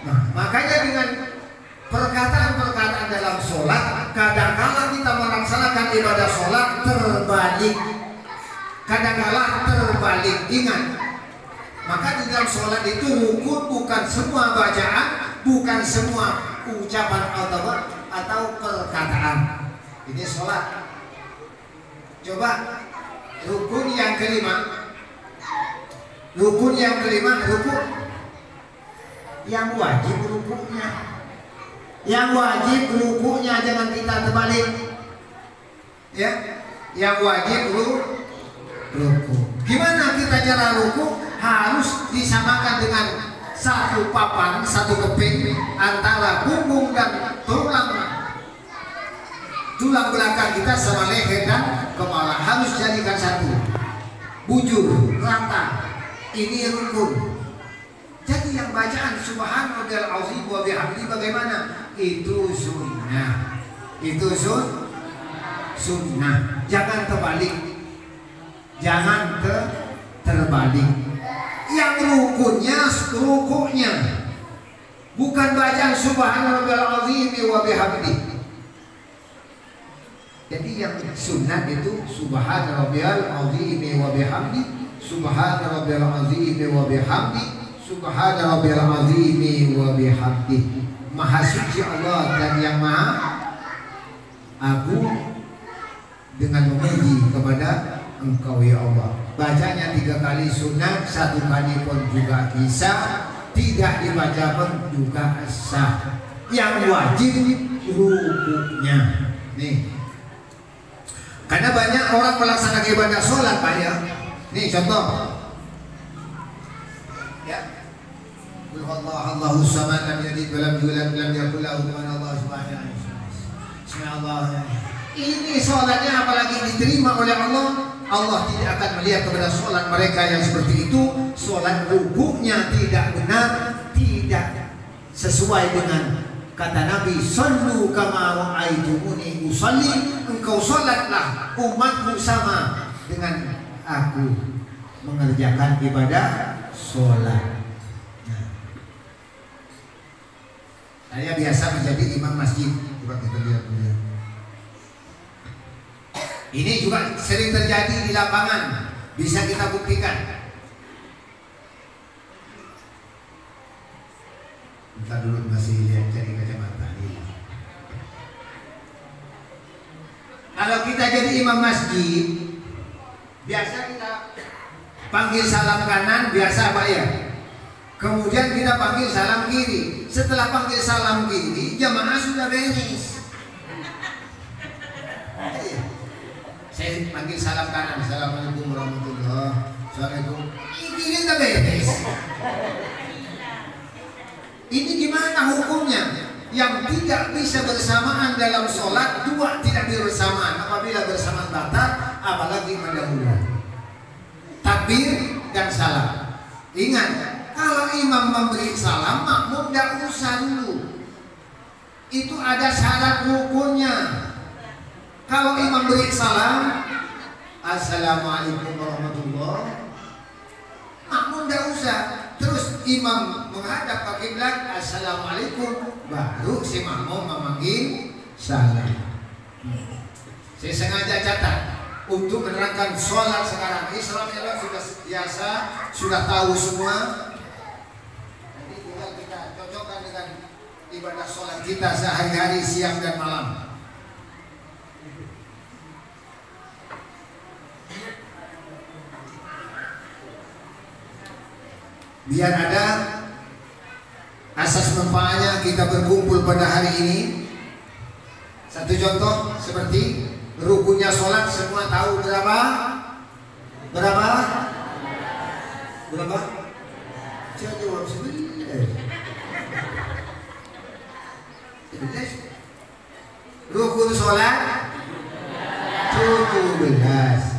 Nah, makanya dengan perkataan-perkataan dalam sholat, kadang-kala kita melaksanakan ibadah sholat terbalik, kadang-kala terbalik. Ingat, maka di dalam sholat itu rukun bukan semua bacaan, bukan semua ucapan atau perkataan. Ini sholat. Coba rukun yang kelima, rukun yang wajib rukunnya, yang wajib rukunya jangan kita terbalik, ya. Yang wajib ruku. Gimana kita cara ruku? Harus disamakan dengan satu papan, satu keping antara punggung dan tulang belakang kita sama leher dan kepala, harus jadikan satu, bujur, rata. Ini rukun. Jadi yang bacaan subhanallahil azim wa bihamdihi bagaimana? Itu sunnah. Itu sunnah. Jangan terbalik. Jangan terbalik. Yang rukunnya, bukan bacaan subhanallahil azim wa bihamdihi. Jadi yang sunnah itu subhanallahil azim wa bihamdihi, subhana rabbil azim wa bihamdi, subhana rabbil azim wa bihamdi. Maha suci Allah dan yang maha agung dengan memuji kepada Engkau ya Allah. Bacanya 3 kali sunnah, 1 kali pun juga bisa, tidak dibaca pun juga sah. Yang wajib rukunya. Nih, karena banyak orang melaksanakan ibadah sholat Pak ya. Nih contoh, ya. Allahu samad lam yalid wa lam yulad wa lam yakul lahu kufuwan ahad. Subhanallah. Ini sholatnya apalagi diterima oleh Allah. Allah tidak akan melihat kepada sholat mereka yang seperti itu. Sholat rukuknya tidak benar, tidak sesuai dengan kata Nabi, sallu kama ra'aitumuni usalli. Engkau sholatlah umatku sama dengan aku mengerjakan ibadah sholat. Nah, Saya biasa menjadi imam masjid. Coba kita lihat dulu. Ini juga sering terjadi di lapangan, bisa kita buktikan. Bentar dulu, masih lihat cari kacamata ini. Kalau kita jadi imam masjid, biasa kita panggil salam kanan, biasa Pak ya. Kemudian kita panggil salam kiri. Setelah panggil salam kiri, jamaah sudah beres. Saya panggil salam kanan, assalamualaikum warahmatullahi wabarakatuh. Ini udah beres. Ini gimana hukumnya? Yang tidak bisa bersamaan dalam sholat, dua tidak bersamaan. Apabila bersamaan batal, apalagi mendahului. Takbir dan salam. Ingat, kalau imam memberi salam, makmum tidak usah dulu. Itu ada syarat rukunnya. Kalau imam beri salam, assalamualaikum warahmatullahi, makmum tidak usah. Terus imam menghadap ke kiblat, assalamualaikum, baru si makmum memanggil salam. Saya sengaja catat untuk menerangkan sholat sekarang. Islam sudah biasa, sudah tahu semua. Jadi tinggal kita cocokkan dengan ibadah sholat kita sehari-hari, siang dan malam. Biar ada asas manfaatnya kita berkumpul pada hari ini. Satu contoh seperti rukunnya sholat, semua tahu berapa? Berapa? Berapa? Saya jawab 11. Rukun sholat 17.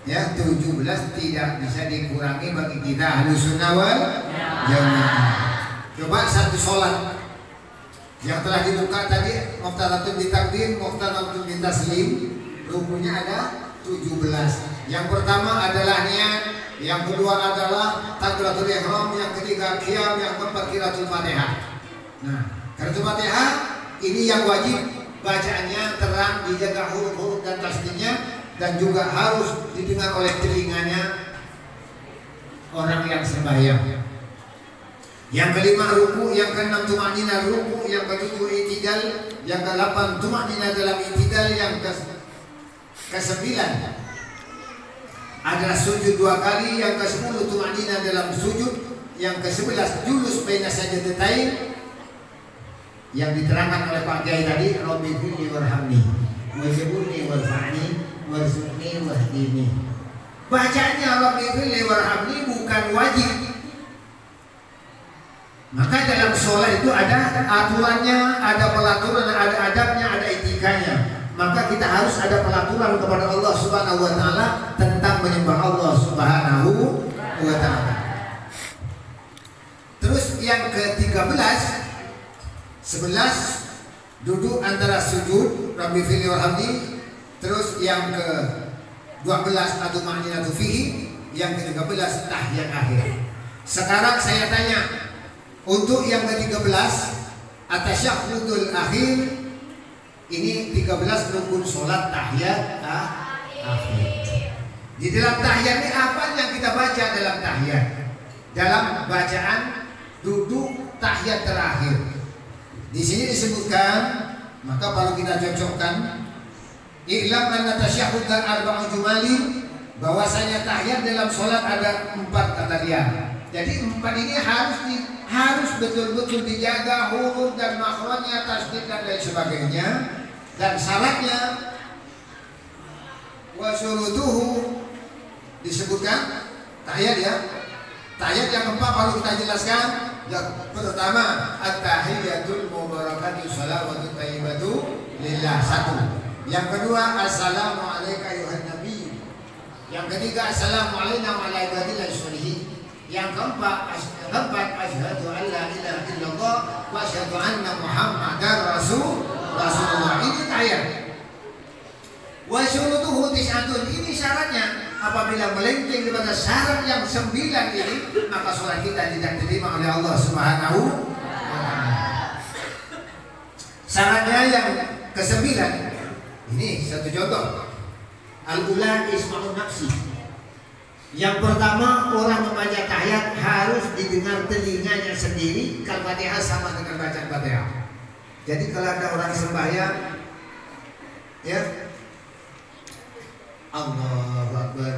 Ya, 17 tidak bisa dikurangi bagi kita Ahlus Sunnah wal Jamaah. Coba satu sholat yang telah dibuka tadi, muqtadatul bitakbir, muqtadatul bitaslim, rukunnya ada 17. Yang pertama adalah niat, yang kedua adalah takbiratul ihram, yang ketiga qiyam, yang keempat qiraatul Fatihah. Nah, qiraatul Fatihah ini yang wajib bacaannya terang, dijaga huruf-huruf dan tasdidnya, dan juga harus didengar oleh telinganya orang yang sembahyang. Yang kelima ruku, yang keenam tumanina ruku, yang ketujuh i'tidal, yang ke-8 tumanina dalam i'tidal, yang ke-9 adalah sujud 2 kali, yang ke-10 tumanina dalam sujud, yang ke-11 julus baina sajdatain, yang diterangkan oleh Pak Kiai tadi, Rabbi firli warhamni wajibuni warfa'ni warzuqni wahdini. Bacanya Rabbi firli warhamni bukan wajib. Maka dalam sholat itu ada aturannya, ada pelaturan, ada adabnya, ada etikanya. Maka kita harus ada pelaturan kepada Allah Subhanahu wa taala tentang menyembah Allah Subhanahu wa taala. Terus yang ke-13, 11 duduk antara sujud Rabbi firli warhamni. Terus yang ke-12 atau ma'ninatu fihi, yang ke-13 tahiyat akhir. Sekarang saya tanya, untuk yang ke-13 atasyahudul akhir, ini 13 rukun sholat tahiyat akhir. Di dalam tahiyat ini apa yang kita baca dalam tahiyat? Dalam bacaan duduk tahiyat terakhir. Di sini disebutkan, maka kalau kita cocokkan, i'lam anna tasyahhud dan arba'u jumali, bahwasanya tahiyat dalam sholat ada 4 kata dia. Jadi 4 ini harus betul-betul dijaga huruf dan makhrajnya, tasdid dan lain sebagainya. Dan syaratnya wa syurutuhu disebutkan tahiyat ya. Tahiyat yang keempat kalau kita jelaskan, yang pertama at-tahiyatul mubarakatuh shalawatut thayyibatu lillah, 1. Yang kedua assalamu alayka ayuhan nabi. Yang ketiga assalamu alayna wa ala ibadillah sholihin. Yang keempat asyhadu an la ilaha illallah wa asyhadu anna muhammadar rasulullah. Ini tahiyat. Wa syurutuhu tis'atun, ini syaratnya. Apabila melenceng daripada syarat yang 9 ini, maka sholat kita tidak diterima oleh Allah Subhanahu wa ta'ala. Syaratnya yang ke-9. Ini satu contoh. Al-ula isma'un nafsi. Yang pertama, orang membaca tahiyat harus didengar telinganya sendiri. Al-Fatihah sama dengan bacaan Fatihah. Jadi kalau ada orang sembahyang, ya, Allahu Akbar,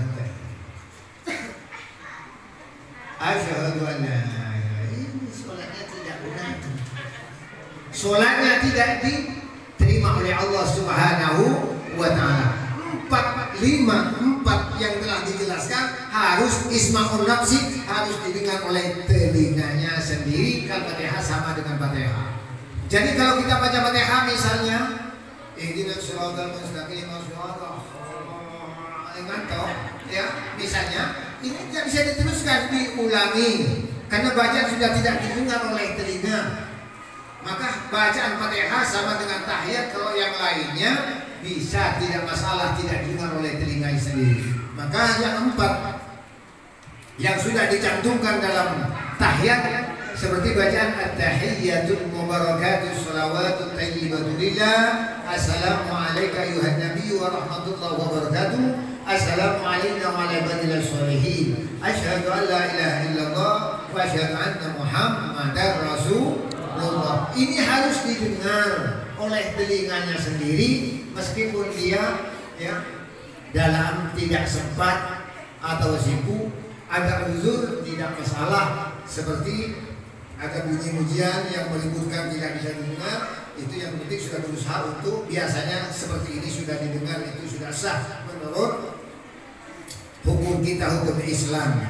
asyhadu an la ilaha illallah, ini sholatnya tidak benar. Sholatnya tidak diterima oleh Allah Subhanahu wa Ta'ala. 4 yang telah dijelaskan harus isma'un nafsi, harus didengar oleh telinganya sendiri. Al-Fatihah sama dengan Fatihah. Jadi kalau kita baca Fatihah misalnya, ihdinas shiratal mustaqim, ya, misalnya ini tidak bisa diteruskan, diulangi karena bacaan sudah tidak didengar oleh telinga. Maka bacaan Fatihah sama dengan tahiyat, kalau yang lainnya bisa, tidak masalah, tidak didengar oleh telinga sendiri. Maka yang 4 yang sudah dicantumkan dalam tahiyat seperti bacaan at-tahiyyatul mubarakatus shalawatut thayyibatu lillah, assalamu alayka ayuhan nabiyyu wa rahmatullahi wa barakatuh, assalamu alayna wa ala ibadillah sholihin, asyhadu an la ilaha illallah wa asyhadu anna muhammadar rasulullah. Ini harus didengar oleh telinganya sendiri, meskipun dia, ya, dalam tidak sempat atau sibuk, ada uzur, tidak masalah. Seperti ada bunyi mujian yang meliburkan tidak bisa didengar, itu yang penting sudah berusaha untuk, biasanya seperti ini sudah didengar, itu sudah sah menurut hukum kita, hukum Islam.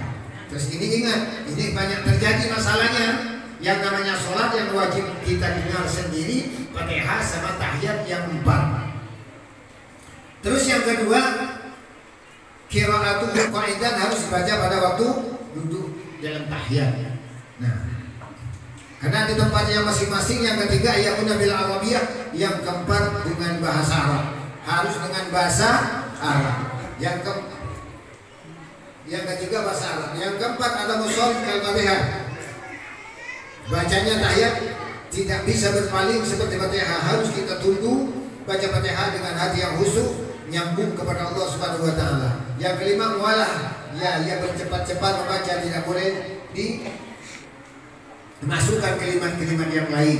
Terus ini ingat, ini banyak terjadi masalahnya. Yang namanya sholat yang wajib kita dengar sendiri, Fatihah sama tahiyat yang 4. Terus yang kedua, qiraatul qa'idan harus dibaca pada waktu duduk dalam tahiyat. Nah, karena di tempatnya masing-masing. Yang ketiga, yakuna bil arabiyah. Yang keempat dengan bahasa Arab, harus dengan bahasa Arab. Yang ketiga bahasa Arab. Yang keempat ada mushaf al-Fatihah. Bacanya tahiyat tidak bisa berpaling seperti Fatihah, harus kita tunduk baca Fatihah dengan hati yang khusyuk, nyambung kepada Allah Subhanahu wa Ta'ala. Yang kelima, mualah, ya, bercepat-cepat membaca, tidak boleh dimasukkan kalimat-kalimat yang lain.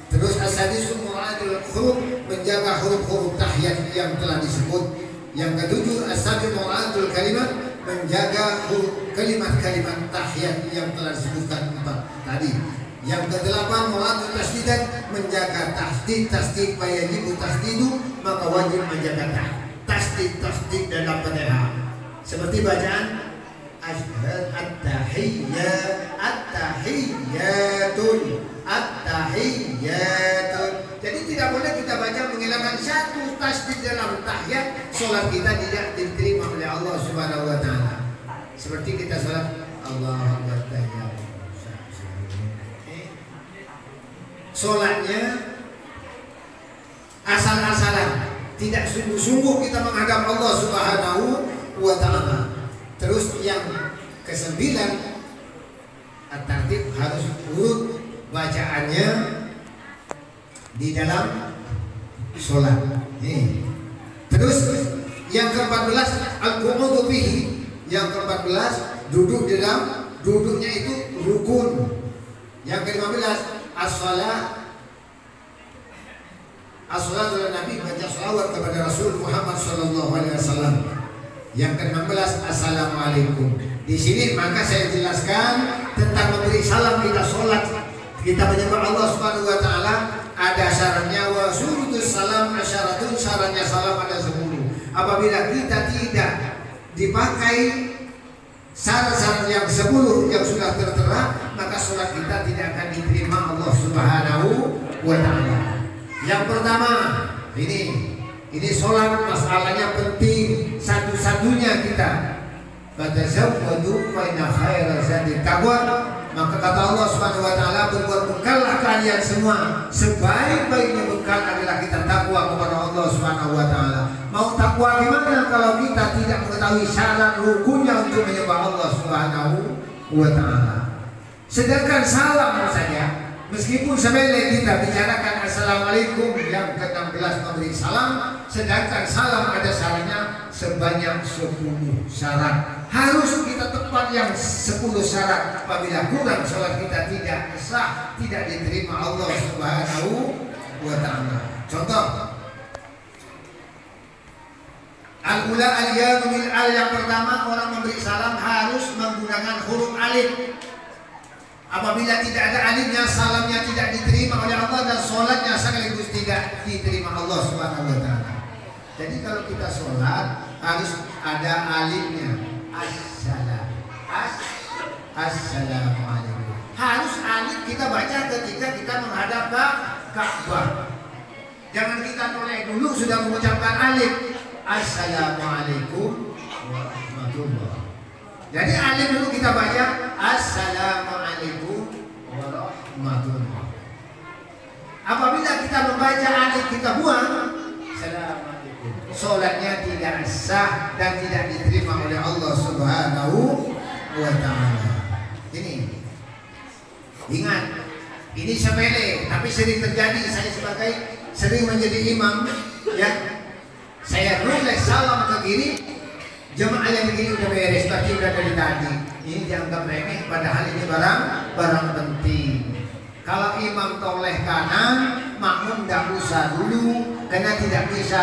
Terus as-sadisu mura'atul huruf, menjaga huruf-huruf tahiyat yang telah disebut. Yang ketujuh, as-sabi mura'atul kalimat, menjaga kalimat-kalimat tahiyat yang telah disebutkan 4 tadi. Yang ke-8, mura'atul tasdidan, menjaga tasdid fayajibu tasdidu, maka wajib menjaga tasdid dalam Fatihah. Seperti bacaan at-tahiyyatun. Jadi tidak boleh kita baca menghilangkan satu tasdid dalam tahiyat. Sholat kita tidak diterima oleh Allah Subhanahu wa Ta'ala. Seperti kita sholat Allahu Akbar, sholatnya asal-asalan, tidak sungguh-sungguh kita menghadap Allah Subhanahu wa Ta'ala. Terus yang ke-9, at-tartib, harus urut bacaannya di dalam sholat. Terus yang ke-14, al-qu'udu fihi. Yang ke-14, duduk dalam, duduknya itu rukun. Yang ke-15, as-salat ala Nabi, baca salawat kepada Rasul Muhammad sallallahu alaihi wasallam. Yang ke-16, assalamualaikum. Di sini maka saya jelaskan tentang memberi salam kita sholat, kita menyembah Allah Subhanahu wa Ta'ala. Ada syaratnya, wa syurutus salam asyaratun, syaratnya salam ada 10. Apabila kita tidak dipakai syarat-syarat yang 10 yang sudah tertera, maka sholat kita tidak akan diterima Allah Subhanahu wa Ta'ala. Yang pertama, ini sholat masalahnya penting, satu-satunya kita fatazawwadu fa inna khairaz zadi taqwa. Maka kata Allah Subhanahu wa Ta'ala, berbuat bekallah kalian semua, sebaik-baiknya bekal adalah kita takwa kepada Allah Subhanahu wa Ta'ala. Mau takwa gimana kalau kita tidak mengetahui syarat rukunnya untuk menyembah Allah Subhanahu wa Ta'ala? Sedangkan salam saja Meskipun sepele kita bicarakan assalamualaikum yang ke-16 memberi salam, sedangkan salam ada syaratnya sebanyak 10 syarat. Harus kita tepat yang 10 syarat. Apabila kurang, sholat kita tidak sah, tidak diterima Allah Subhanahu wa ta'ala. Contoh, al-ula al-ya bil al, yang pertama orang memberi salam harus menggunakan huruf alif. Apabila tidak ada alifnya, salamnya tidak diterima oleh Allah dan sholatnya sekaligus tidak diterima Allah Subhanahu wa ta'ala. Jadi kalau kita sholat harus ada alifnya. Assalamualaikum. Harus alif kita baca ketika kita menghadap ke Ka'bah. Jangan kita mulai dulu sudah mengucapkan alif. Assalamualaikum warahmatullahi. Jadi alif dulu kita baca Assalamualaikum warahmatullahi. Apabila kita membaca alif kita buang, Assalamualaikum, sholatnya tidak sah dan tidak diterima oleh Allah Subhanahu wa ta'ala. Ini ingat, ini sepele tapi sering terjadi. Saya sering menjadi imam, ya, saya nulis salam ke kiri, jemaah yang begini udah beres, tapi udah dari tadi. Ini dianggap remeh, padahal ini barang penting. Kalau imam toleh kanan, makmum tidak usah dulu, karena tidak bisa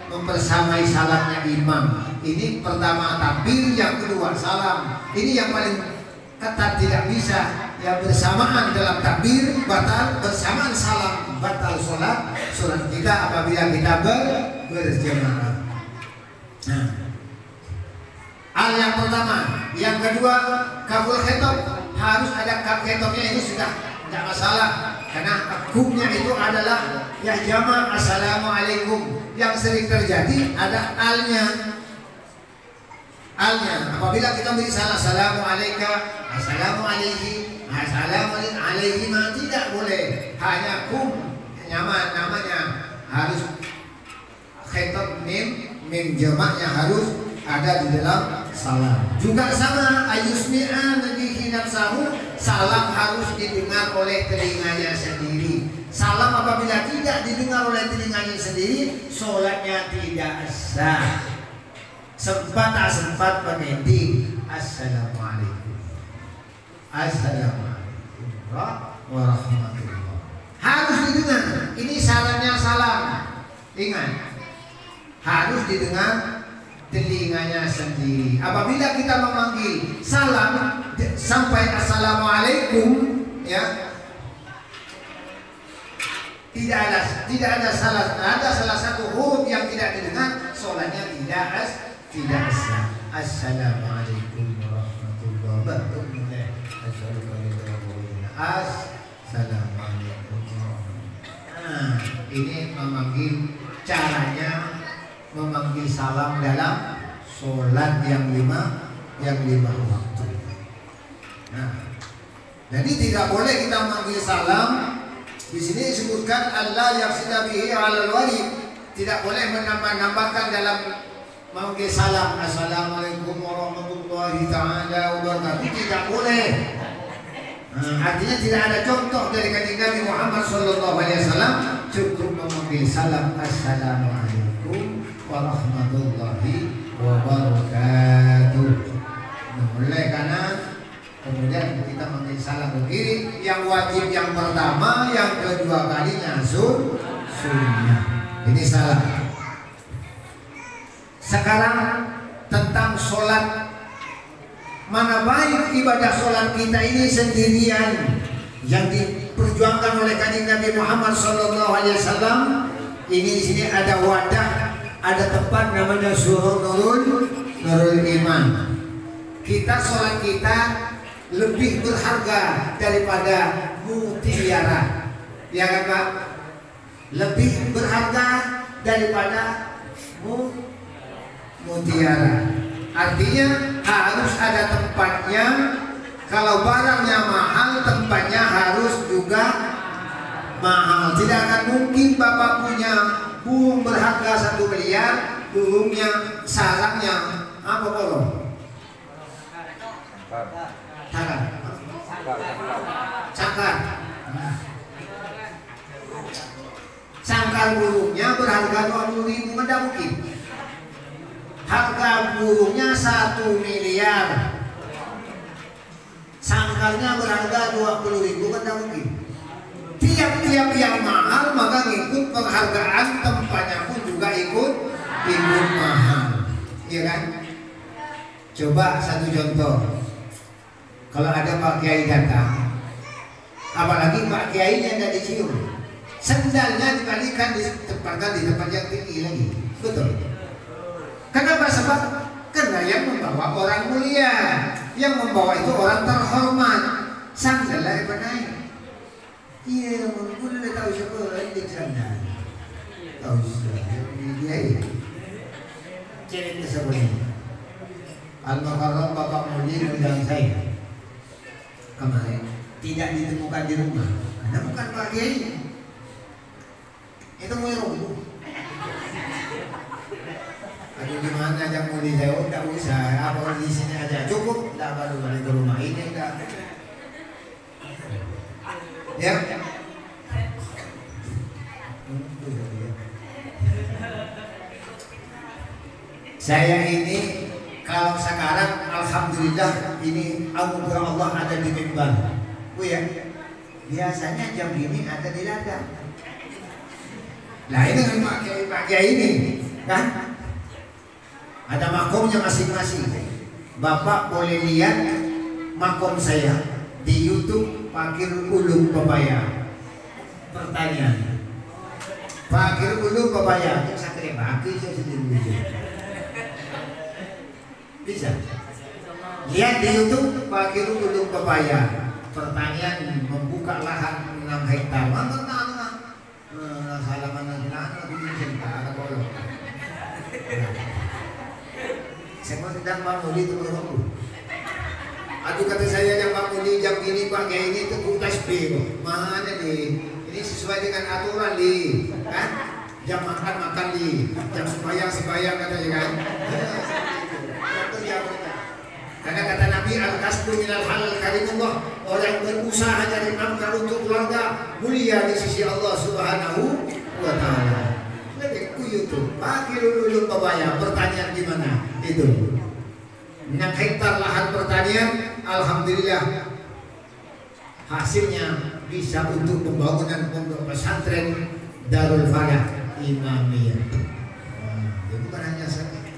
mempersamai salamnya imam. Ini pertama takbir, yang kedua salam. Ini yang paling ketat, tidak bisa ya bersamaan dalam takbir batal, bersamaan salam batal sholat kita apabila kita berjamaah. Nah, hal yang pertama. Yang kedua, kabul khitab, harus ada kaf khitabnya. Ini sudah tidak masalah karena hukumnya itu adalah ya jama' assalamualaikum. Yang sering terjadi ada alnya. Apabila kita beri salam assalamualaikum, assalamualaikum, assalamualaikum, tidak boleh. Hanya kum nyaman namanya, harus khitab mim jamaknya harus ada di dalam salam. Juga sama ayusmi'a nabihi nafsahu, salam harus didengar oleh telinganya sendiri. Salam apabila tidak didengar oleh telinganya sendiri, sholatnya tidak sah. Sempat pengending assalamualaikum, assalamualaikum warahmatullahi, harus didengar. Ini salamnya salam, ingat, harus didengar telinganya sendiri. Apabila kita memanggil salam sampai assalamualaikum, ya, tidak ada salah satu huruf yang tidak didengar, sholatnya tidak sah. Assalamualaikum warahmatullahi wabarakatuh. Assalamualaikum warahmatullahi. Nah, ini memanggil, caranya memanggil salam dalam sholat yang lima waktu. Nah, jadi tidak boleh kita memanggil salam. Di sini disebutkan Allah yaqsida bihi 'alal wajib. Tidak boleh menambah-nambahkan dalam memanggil salam assalamualaikum warahmatullahi ta'ala wabarakatuh. Tidak boleh. Artinya tidak ada contoh dari kanjeng Nabi Muhammad SAW. Cukup memanggil salam assalamualaikum warahmatullahi wabarakatuh. Mulai kanan, kemudian kita memanggil salam ke kiri. Yang wajib yang pertama, yang kedua kalinya sunnah. Ini salah. Sekarang tentang sholat, mana baik ibadah sholat kita ini sendirian yang diperjuangkan oleh kanjeng Nabi Muhammad SAW. Ini di sini ada wadah, ada tempat namanya surah Nurul Iman. Kita sholat kita lebih berharga daripada mutiara, ya kan Pak? Lebih berharga daripada mutiara. Artinya harus ada tempatnya. Kalau barangnya mahal, tempatnya harus juga mahal. Tidak akan mungkin Bapak punya burung berharga 1 miliar, burungnya sarangnya apa bolong? Sarang. Cakar. Cakar burungnya berharga 20.000 tidak mungkin. Harga burungnya 1 miliar. Sangkarnya berharga 20.000 kan tidak mungkin. Tiap-tiap yang mahal maka ngikut penghargaan, tempatnya pun juga ikut mahal, iya kan? Coba satu contoh, kalau ada Pak Kiai datang, apalagi Pak Kiainya tidak dicium, sendalnya dibalikan ditempatkan di tempat yang tinggi lagi, betul? Kenapa? Sebab karena yang membawa orang mulia, yang membawa itu orang terhormat, sandalnya naik. Iya, gue udah tahu siapa di sana. Tahu siapa dia ini. Cerita sebenarnya. Al-Mukarram Bapak Mudi undang saya kemarin. Tidak ditemukan di rumah. Karena bukan Pak Kiai. Itu mau rumah. Aduh gimana yang mau dijawab? Tidak usah. Apa di sini aja cukup. Tidak perlu balik ke rumah ini. Tidak. Ya. Saya ini kalau sekarang alhamdulillah ini anugerah Allah ada di mimbar. Oh ya. Biasanya jam ini ada di ladang. Nah ini kan Pak Kiai ini kan ada makomnya masing-masing. Bapak boleh lihat makom saya di YouTube Pakir Ulum Pepaya. Pertanyaan, Pakir Ulum Pepaya, saya kira bagi saya sendiri. Bisa. Lihat di YouTube Pakir Ulum Pepaya. Pertanyaan, membuka lahan 6 hektar. Mana salaman anak ini cinta kalau. Saya mau sedang bangun itu berlaku. Aduh kata saya yang bangun di jam ini Pak Kiai ini tunggu tasbih. Mana nih? Ini sesuai dengan aturan di, kan? Jam makan di, jam sembahyang katanya kan? Karena kata Nabi al-kasbu minal halal karimullah, orang berusaha cari nafkah untuk keluarga mulia di sisi Allah Subhanahu wa taala. Lebih YouTube Pakir Ulum Pepaya. Pertanyaan gimana? Itu 6 hektar lahan pertanian, alhamdulillah hasilnya bisa untuk pembangunan pondok pesantren Darul Falah Imamiyah. Jadi bukan hanya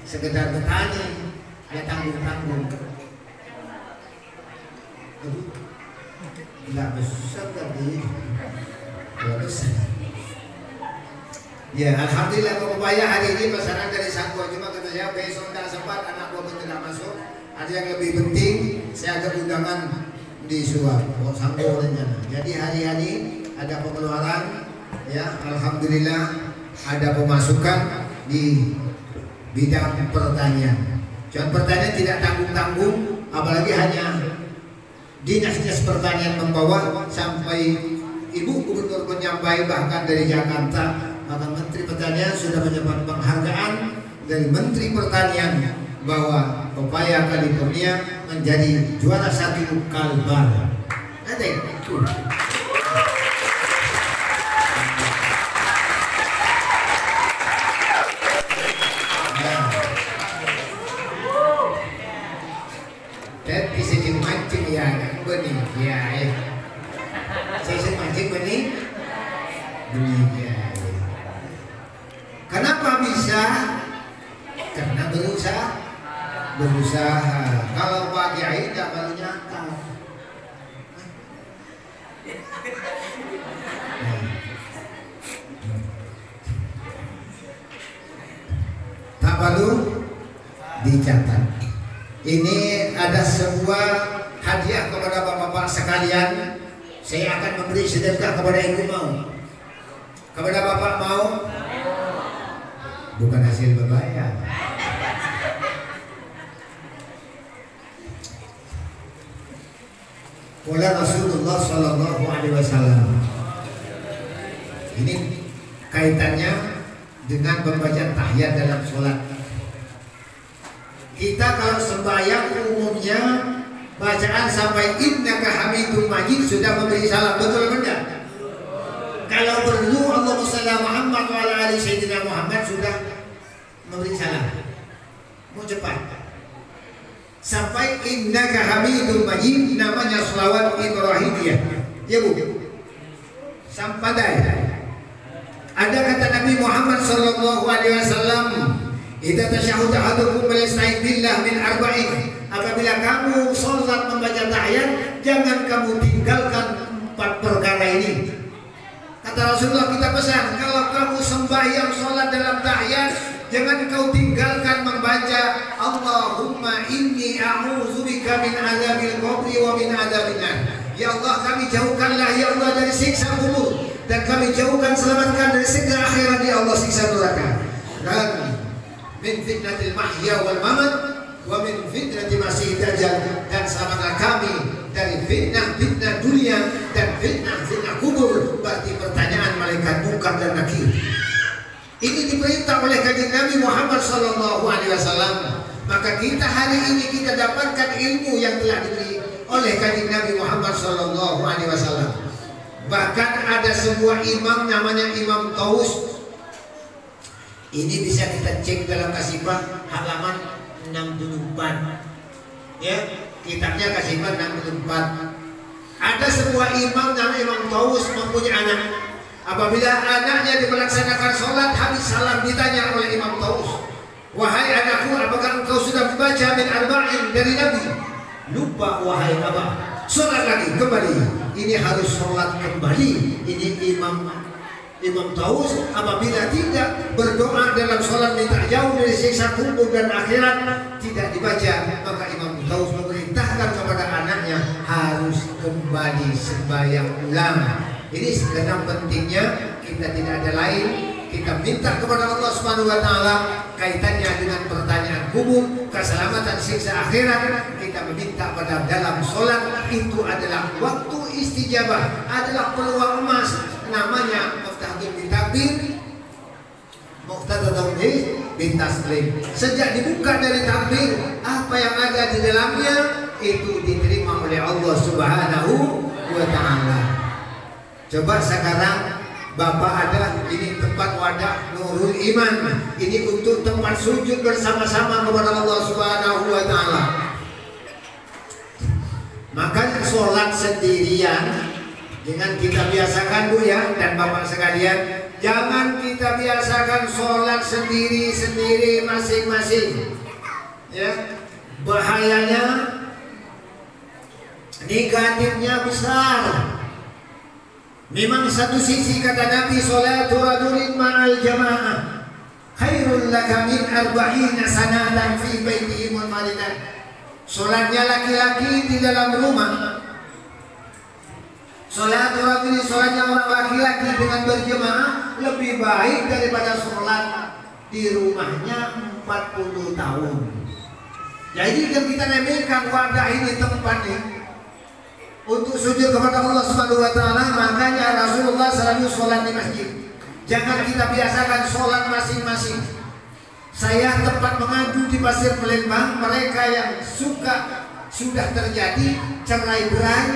sekedar bertani, ya tanggung-tanggung. Tidak besar tadi, ya alhamdulillah Pepaya hari ini pesanan dari Sangko, cuma kata saya besok tidak sempat, anak buah tidak masuk. Ada yang lebih penting, saya ada undangan di Suap, Sangko rencana. Jadi hari-hari ada pengeluaran, ya alhamdulillah ada pemasukan di bidang pertanian. Jangan pertanian tidak tanggung-tanggung, apalagi hanya dinas-dinas pertanian membawa sampai Ibu Gubernur menyampaikan bahkan dari Jakarta, maka Menteri Pertanian sudah mendapat penghargaan dari Menteri Pertanian bahwa Pepaya California menjadi juara 1 Kalbar. Ada itu. Dan bisa dimancing ya, benih ya. Saya mancing benih ya. Kenapa bisa? Karena berusaha. Kalau Pak Kiai tidak baru nyata. Tak perlu dicatat. Ini ada sebuah hadiah kepada bapak-bapak sekalian. Saya akan memberi sedekah kepada ibu mau. Kepada bapak mau? Bukan hasil berbayar. Qala Rasulullah sallallahu alaihi wasallam. Ini kaitannya dengan membaca tahiyat dalam sholat. Kita kalau sembahyang umumnya bacaan sampai innaka hamidum majid sudah memberi salam, betul benar? Kalau perlu Allahumma shalli Muhammad wa ala ali sayyidina Muhammad sudah memberi salam. Mau cepat. Sampai innaka hamidum majid namanya selawat Ibrahimiyah. Ya Bu. Sampai ada kata Nabi Muhammad sallallahu alaihi wasallam, "Idza tasyahhada ahadukum falyasta'iz billah min arba'in." Apabila kamu salat membaca tahiyat, jangan kamu tinggalkan 4 perkara ini. Kata Rasulullah, kita pesan, kalau kamu sembahyang salat dalam tahiyat, jangan kau tinggalkan membaca Allahumma inni a'udzubika min adzabil qabri wa min adzabin nar. Ya Allah, kami jauhkanlah ya Allah dari siksa kubur, dan kami jauhkan selamatkan dari siksa akhirat ya Allah, siksa neraka. Dan min fitnatil mahya wal mamat wa min fitnati masih dajjal, dan selamatkan kami dari fitnah dunia dan fitnah kubur. Berarti pertanyaan malaikat Munkar dan Nakir. Ini diperintah oleh kanjeng Nabi Muhammad sallallahu alaihi wasallam. Maka kita hari ini kita dapatkan ilmu yang telah diberi oleh kanjeng Nabi Muhammad sallallahu alaihi wasallam. Bahkan ada sebuah imam namanya Imam Taus. Ini bisa kita cek dalam Kasifah halaman 64. Ya, kitabnya Kasifah 64. Ada sebuah imam namanya Imam Taus mempunyai anak. Apabila anaknya melaksanakan sholat, habis salam ditanya oleh Imam Taus, "Wahai anakku, apakah engkau sudah membaca min arba'in dari Nabi?" "Lupa wahai abah." "Sholat lagi, kembali." Ini harus sholat kembali. Ini Imam Taus apabila tidak berdoa dalam sholat minta jauh dari siksa kubur dan akhirat, tidak dibaca, maka Imam Taus memerintahkan kepada anaknya harus kembali sembahyang ulang. Ini segenap pentingnya. Kita tidak ada lain, kita minta kepada Allah Subhanahu wa taala kaitannya dengan pertanyaan kubur, keselamatan siksa akhirat. Kita meminta pada dalam sholat itu adalah waktu istijabah, adalah peluang emas, namanya muftahil bitakbir, muftahil bitaslim. Sejak dibuka dari takbir, apa yang ada di dalamnya itu diterima oleh Allah Subhanahu wa taala. Coba sekarang Bapak ada, ini tempat wadah Nurul Iman. Ini untuk tempat sujud bersama-sama kepada Allah Subhanahu wa taala. Maka sholat sendirian jangan kita biasakan Bu ya, dan Bapak sekalian, jangan kita biasakan sholat sendiri-sendiri masing-masing. Ya, bahayanya, negatifnya besar. Memang satu sisi kata Nabi, sholatu rajulin ma'al jamaah khairul laka min arba'ina sanatan fi baitihi munfaridan. Sholatnya laki-laki di dalam rumah, sholat rajulin, sholatnya orang laki-laki dengan berjemaah lebih baik daripada sholat di rumahnya 40 tahun. Jadi kan kita remehkan wadah ini, tempat ini untuk sujud kepada Allah Subhanahu wa taala. Makanya Rasulullah selalu sholat di masjid. Jangan kita biasakan sholat masing-masing. Saya tempat mengadu di Pasir Palembang, mereka yang sudah terjadi cerai-berai,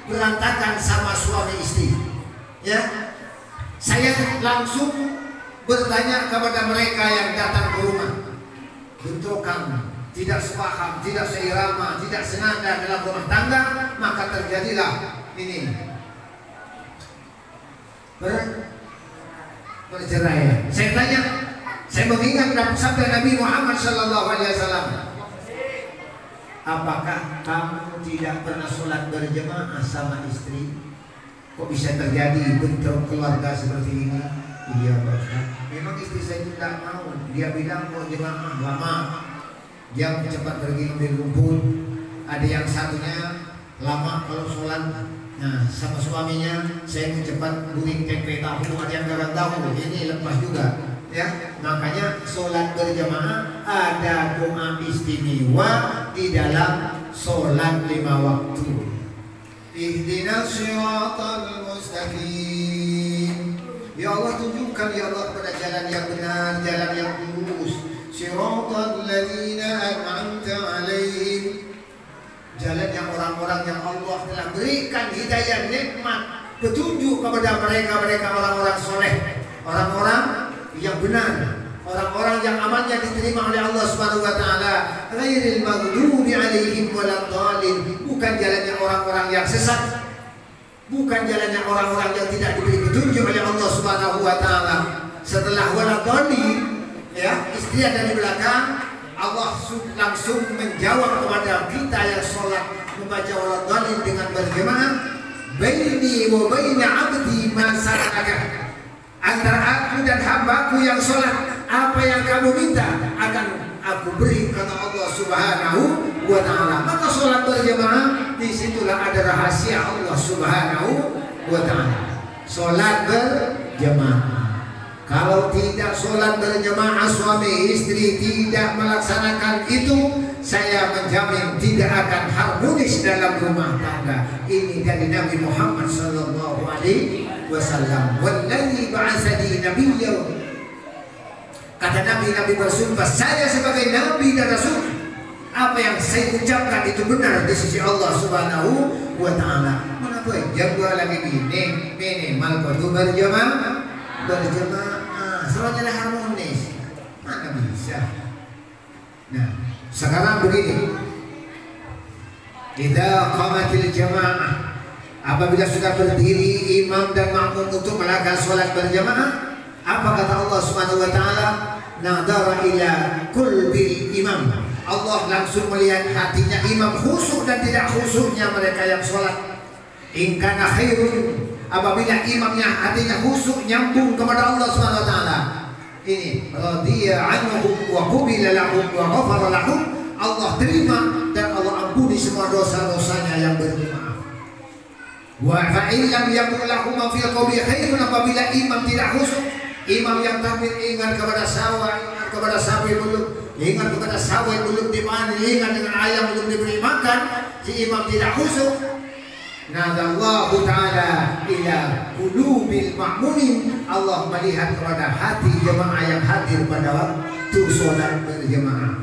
berantakan sama suami istri. Ya, saya langsung bertanya kepada mereka yang datang ke rumah, bentrokan, tidak sepaham, tidak seirama, tidak senada dalam rumah tangga, maka terjadilah ini perceraian. Saya tanya, saya mengingat sabda Nabi Muhammad sallallahu alaihi wasallam, apakah kamu tidak pernah sholat berjemaah sama istri? Kok bisa terjadi bentrok keluarga seperti ini? Iya Pak Ustaz, memang istri saya tidak mau. Dia bilang mau jemaah lama, dia cepat pergi ambil rumput. Ada yang satunya lama kalau sholat. Nah, sama suaminya, saya cepat beli tempe tahu, ada yang gak tahu, ini lepas juga. Ya, makanya sholat berjamaah ada doa istimewa di dalam sholat 5 waktu. Ihdinas siratal mustaqim. Ya Allah, tunjukkan ya Allah pada jalan yang benar, jalan yang lurus. Siratal ladzina an'amta alaihim. Jalan yang banyak orang-orang yang Allah telah berikan hidayah nikmat petunjuk kepada mereka orang-orang soleh, orang-orang yang benar, orang-orang yang amalnya diterima oleh Allah Subhanahu wa taala. Ghairil maghdubi alaihim waladdallin, bukan jalannya orang-orang yang sesat, bukan jalannya orang-orang yang tidak diberi petunjuk oleh Allah Subhanahu wa taala. Setelah waladdallin, ya, istri ada di belakang, Allah langsung menjawab kepada kita yang sholat membaca waladdallin dengan berjamaah. Baini wa baina abdi ma sa'alaka, antara aku dan hambaku yang sholat, apa yang kamu minta akan aku beri, kata Allah Subhanahu wa ta'ala. Maka sholat berjamaah, disitulah ada rahasia Allah Subhanahu wa ta'ala. Sholat berjamaah. Kalau tidak sholat berjamaah, suami istri tidak melaksanakan itu, saya menjamin tidak akan harmonis dalam rumah tangga. Ini dari Nabi Muhammad sallallahu alaihi wasallam. Wallazi ba'atsani nabiyyan, kata Nabi bersumpah, saya sebagai nabi dan rasul, apa yang saya ucapkan itu benar di sisi Allah Subhanahu wa taala. Mana boleh jago lagi ini minimal kudu berjamaah. Sholatnya harmonis, mana bisa. Nah, sekarang begini, idza qamatil jamaah, apabila sudah berdiri imam dan makmum untuk melakukan sholat berjamaah, apa kata Allah Subhanahu wa taala? Nadara ila qalbil imam, Allah langsung melihat hatinya imam, khusyuk dan tidak khusyuknya mereka yang sholat. In kana khairun, apabila imamnya hatinya khusyuk nyambung kepada Allah Subhanahu wa taala, ini radiya anhum wa qubila lahum wa ghafara lahum, Allah terima dan Allah ampuni semua dosa-dosanya yang berjamaah. Wa fa in lam yakul lahum fil qawli khairun, apabila imam tidak khusyuk, imam yang takbir ingat kepada sawah, ingat kepada sapi belum, ingat kepada sawah belum dipanen, ingat dengan ayam belum diberi makan, si imam tidak khusyuk, nadallahu ta'ala ila qulubil ma'munin, Allah melihat kepada hati jemaah yang hadir pada waktu sholat berjemaah.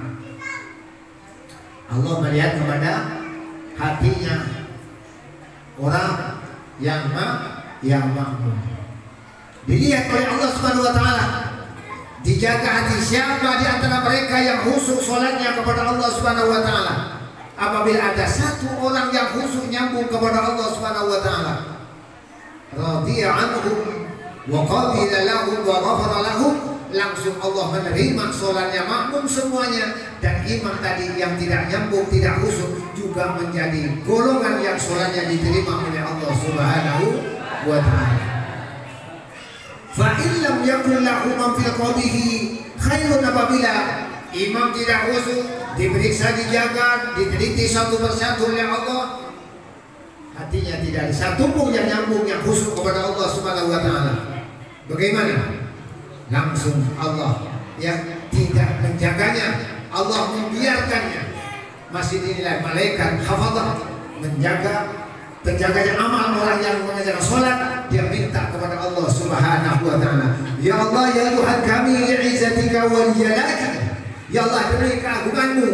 Allah melihat kepada hatinya orang yang makmum. Dilihat oleh Allah Subhanahu wa taala, dijaga hati siapa di antara mereka yang khusyuk sholatnya kepada Allah Subhanahu wa taala. Apabila ada satu orang yang khusyuk nyambung kepada Allah Subhanahu wa taala, radiya anhum wa qabila lahum wa ghafara lahum, langsung Allah menerima sholatnya makmum semuanya, dan imam tadi yang tidak nyambung, tidak khusyuk juga menjadi golongan yang sholatnya diterima oleh Allah Subhanahu wa taala. Fa in lam yakul lahum fil qawlihi khairun, apabila imam tidak khusyuk, diperiksa, dijaga, diteliti satu persatu oleh Allah, hatinya tidak ada satu pun yang nyambung, yang khusyuk kepada Allah Subhanahu wa taala, bagaimana? Langsung Allah yang tidak menjaganya, Allah membiarkannya, masih dinilai malaikat hafadzah menjaga, penjaganya amal orang yang mengajarkan sholat, dia minta kepada Allah Subhanahu wa taala, ya Allah, ya Tuhan kami, li'izzatika wa lijalalatika, ya Allah, demi keagunganmu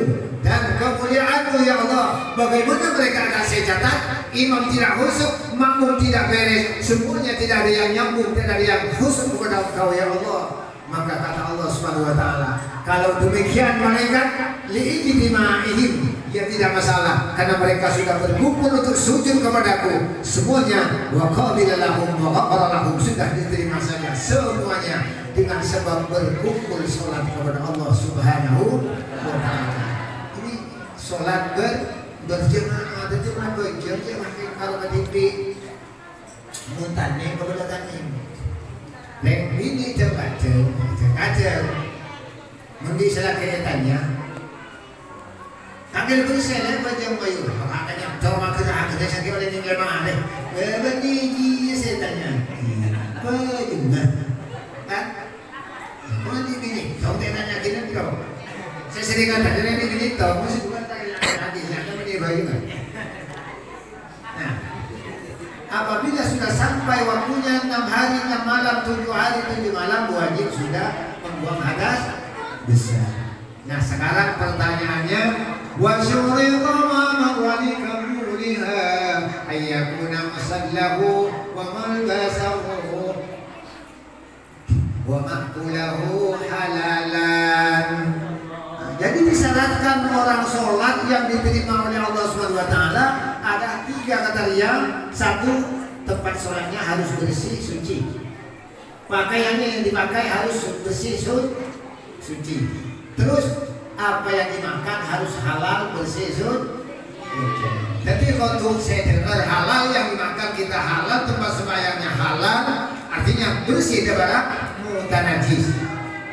dan kemuliaanmu ya Allah, bagaimana mereka akan saya catat imam tidak khusyuk, makmum tidak beres, semuanya tidak ada yang nyambung, tidak ada yang khusyuk kepada Engkau ya Allah. Maka kata Allah Subhanahu wa taala, kalau demikian malaikat li'ijtima'ihim, ya tidak masalah, karena mereka sudah berkumpul untuk sujud kepadaku semuanya, wa qabila lahum wa ghafara lahum, sudah diterima saja semuanya dengan sebab berkumpul sholat kepada Allah Subhanahu wa taala. Ini sholat berjamaah, berjamaah berjamaah. Kalau ketipi muntahnya kepada kami, lek ini terbaca, mandi salah kaitannya. Tanggil bersih baca mayu, makanya coba kerja sakit oleh ni lemah deh. Begini saya tanya, bagaimana? Kan? Mana ni bini? Kau tanya gini kau. Saya sering kata dia ni bini tahu, masih bukan tak lagi, nak bini bayu kan? Nah, apabila sudah sampai waktunya 6 hari 6 malam 7 hari 7 malam, wajib sudah membuang hadas besar. Nah, sekarang pertanyaannya, wa syurita ma marwalika minha ayyakuna masallahu wa malbasahu wa makulahu halalan. Jadi disyaratkan orang sholat yang diterima oleh Allah Subhanahu Wa Taala ada 3 kriteria. 1, tempat sholatnya harus bersih suci. Pakaiannya yang dipakai harus bersih suci. Terus apa yang dimakan harus halal bersih suci. Jadi kalau saya dengar halal yang dimakan kita halal, tempat sembahyangnya halal, artinya bersih daripada mutanajis.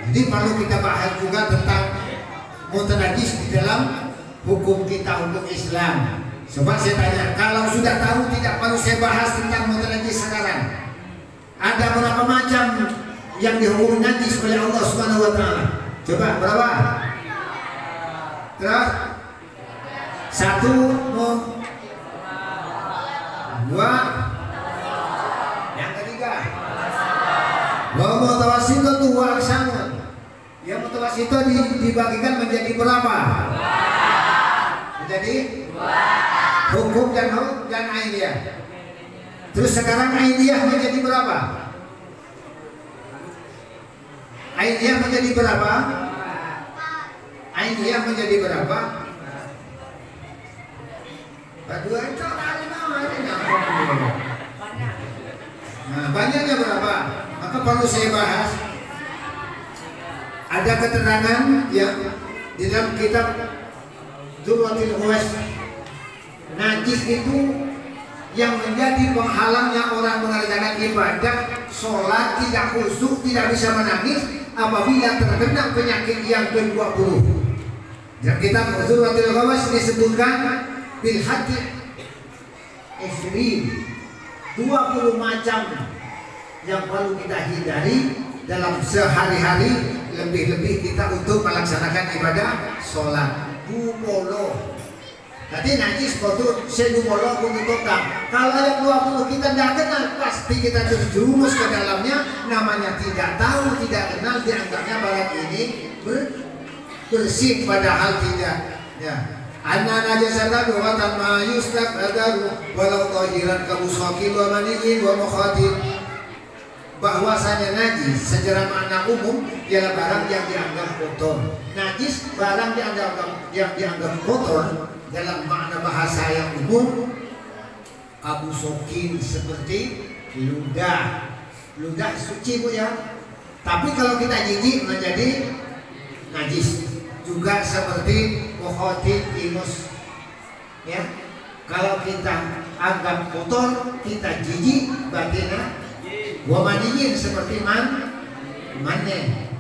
Jadi perlu kita bahas juga tentang mutanajis di dalam hukum kita, hukum Islam. Coba saya tanya, kalau sudah tahu tidak perlu saya bahas tentang mutanajis sekarang. Ada berapa macam yang dihukum najis oleh Allah Subhanahu Wa Taala? Coba berapa? Terus 1, 2, yang ketiga wa mutawassitatu wa aksamun. Yang mutawassitah dibagikan menjadi berapa? Menjadi 2. Hukum dan ainiyah. Terus sekarang ainiyah menjadi berapa? Ainiyah menjadi berapa? Ainiyah menjadi berapa? Nah, banyaknya berapa? Maka perlu saya bahas. Ada keterangan yang di dalam kitab Durratul Huwas, najis itu yang menjadi penghalangnya orang mengerjakan ibadah, sholat, tidak khusyuk, tidak bisa menangis apabila terkena penyakit yang ke-20. Dan kitab Durratul Huwas disebutkan bil hati ekstrim 20 macam yang perlu kita hindari dalam sehari-hari, lebih-lebih kita untuk melaksanakan ibadah sholat. Dumolo tadi najis kotor sedumolo untuk total. Kalau yang 20 kita tidak kenal, pasti kita terjerumus ke dalamnya. Namanya tidak tahu, tidak kenal, dianggapnya barang ini bersih padahal tidak. Ya. Anna najasatan wa tanma yustak adaru walau tahiran kabusaqil wa maniyin wa mukhatin. Bahwasanya najis secara makna umum ialah barang yang dianggap kotor. Najis barang yang dianggap kotor dalam makna bahasa yang umum. Kabusaqin seperti ludah. Ludah suci Bu ya. Tapi kalau kita jijik menjadi najis. Juga seperti mukhatin inus. Ya. Kalau kita anggap kotor, kita jijik batinnya. Wa maniyin seperti mane,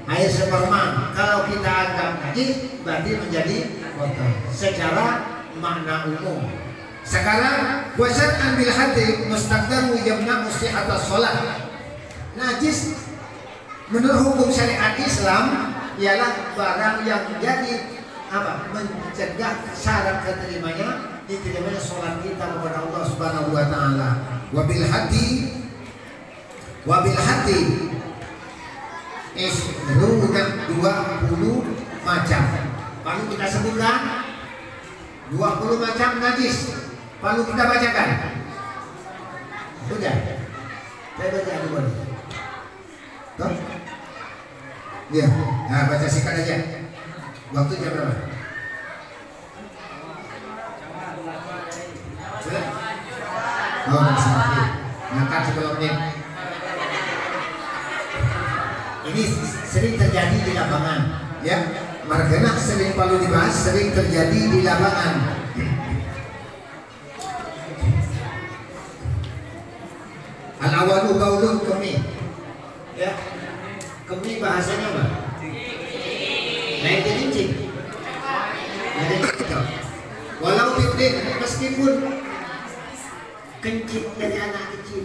air sperma. Kalau kita anggap najis berarti menjadi kotor secara makna umum. Sekarang wasan bil hati mustaqdamu yamna mustihatas sholat. Najis menurut hukum syariat Islam ialah barang yang menjadi apa? Mencegah syarat keterimanya, diterimanya sholat kita kepada Allah Subhanahu Wa Taala. Wabil hati isrunan 20 macam. Lalu kita sebutkan 20 macam najis. Lalu kita bacakan. Sudah. Saya baca dulu. Toh? Ya. Nah, baca singkat aja. Waktunya berapa? Sudah? Oh, masih. Ngangkat sebelum menit. Ini sering terjadi di lapangan, ya. Margana sering perlu dibahas, sering terjadi di lapangan. Al-awalu qaulun kemi, ya. Kemi bahasanya apa? Naik kencing. Walau fitrin, meskipun kencing dari anak kecil.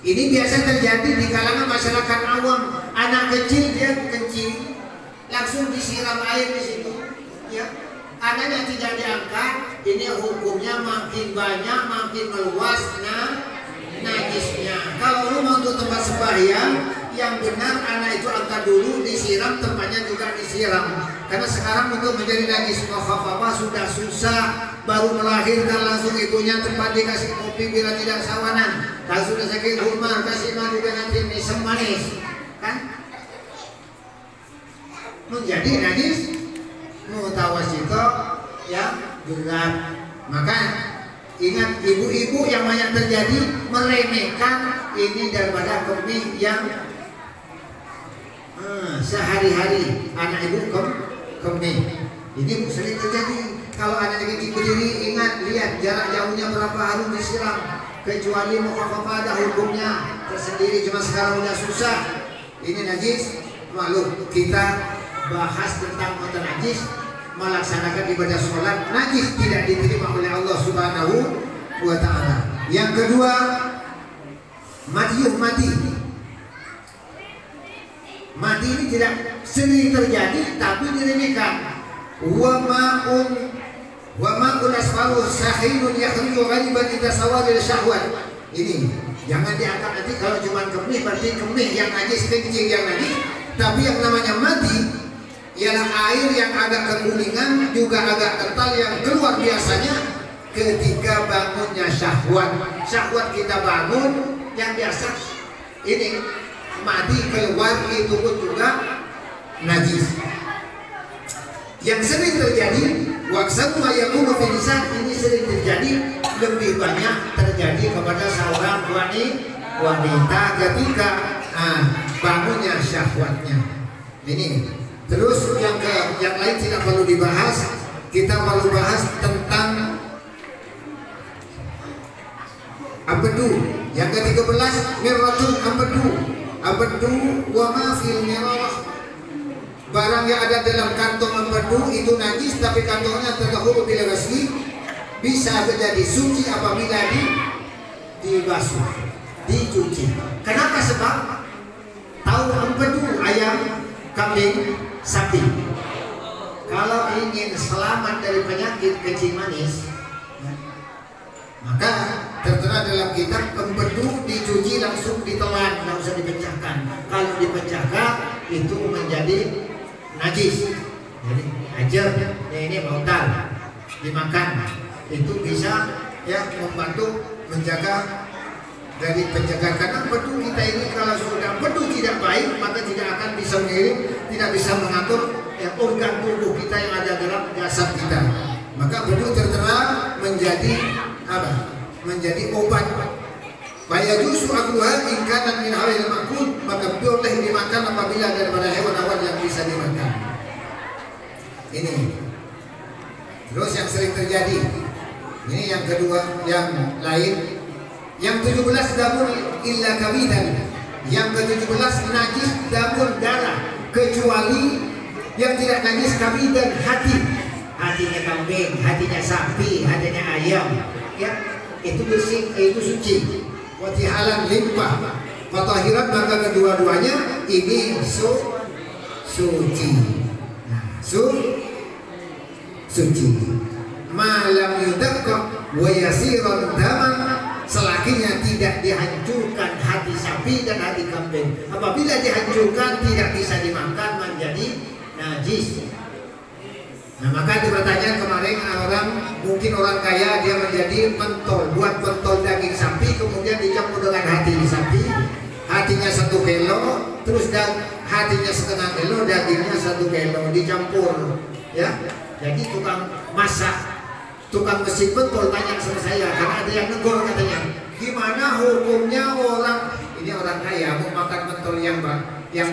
Ini biasa terjadi di kalangan masyarakat awam. Anak kecil dia kencing, langsung disiram air di situ. Ya, anaknya tidak diangkat. Ini hukumnya makin banyak, makin meluas najisnya. Kalau rumah untuk tempat sembahyang, yang benar anak itu angkat dulu, disiram, tempatnya juga disiram. Karena sekarang untuk menjadi najis mukhafafah sudah susah. Baru melahirkan langsung ibunya tempat dikasih kopi bila tidak sawanan. Kalau sudah sakit humor kasih madu dengan tim manis, kan? Menjadi najis mutawasito ya berat. Maka ingat ibu-ibu yang banyak terjadi meremehkan ini daripada kemih yang sehari-hari anak ibu kemih. Ini sering terjadi. Kalau anak kecil berdiri, ingat lihat jarak jauhnya berapa harus disiram. Kecuali mukhafafah ada hukumnya tersendiri. Cuma sekarang udah susah. Ini najis. Maklum kita bahas tentang mata najis, melaksanakan ibadah sholat najis tidak diterima oleh Allah Subhanahu wa Ta'ala. Yang kedua, mati. Mati ini tidak sering terjadi tapi diremehkan. Wa ma'un asfaru sahilun yakhruju ghaliban ila sawadil syahwat. Ini jangan diangkat nanti kalau cuma kemih berarti kemih yang najis, kencing yang najis. Tapi yang namanya mati ialah air yang agak kekuningan juga agak kental yang keluar biasanya ketika bangunnya syahwat. Syahwat kita bangun yang biasa ini mati keluar itu pun juga najis. Yang sering terjadi waksatu yakunu fil lisan, ini sering terjadi, lebih banyak terjadi kepada seorang wanita ketika bangunnya syahwatnya. Ini terus yang lain tidak perlu dibahas. Kita perlu bahas tentang ambedu. Yang ke-13 mirratun ambedu wa ma fil mirrah. Barang yang ada dalam kantong empedu itu najis, tapi kantongnya terdahulu bila ghasli, bisa terjadi suci apabila dibasuh, dicuci. Kenapa? Sebab tahu empedu ayam, kambing, sapi. Kalau ingin selamat dari penyakit kencing manis, maka tertera dalam kitab empedu dicuci langsung ditelan, tidak usah dipecahkan. Kalau dipecahkan itu menjadi najis. Jadi ajar ini mautal dimakan itu bisa ya membantu menjaga dari penjagaan. Karena empedu kita ini kalau sudah empedu tidak baik maka tidak akan bisa mengirim, tidak bisa mengatur ya, organ tubuh kita yang ada dalam jasad kita. Maka empedu tertera menjadi apa? Menjadi obat. Bahaya justru akluha ingkatan min hawil makul, maka boleh dimakan apabila daripada hewan-hewan yang bisa dimakan. Ini. Terus yang sering terjadi. Ini yang kedua, yang lain. Yang 17 damun illa kabidan. Yang ke-17 najis damun darah, kecuali yang tidak najis kabidan hati. Hatinya kambing, hatinya sapi, hatinya ayam. Ya, itu bersih, itu suci. Watihalan limpah fatahiran, maka kedua-duanya ini suci. Nah, suci. Malam yudakka wa yasiran daman, selakinya tidak dihancurkan hati sapi dan hati kambing. Apabila dihancurkan tidak bisa dimakan menjadi najis. Nah, maka pertanyaan kemarin mungkin orang kaya dia menjadi pentol, buat pentol daging sapi kemudian dicampur dengan hati sapi, hatinya 1 kilo, terus hatinya setengah kilo, dagingnya 1 kilo dicampur, ya. Jadi tukang masak, tukang mesin pentol tanya sama saya karena ada yang negor katanya, gimana hukumnya orang kaya mau makan pentol yang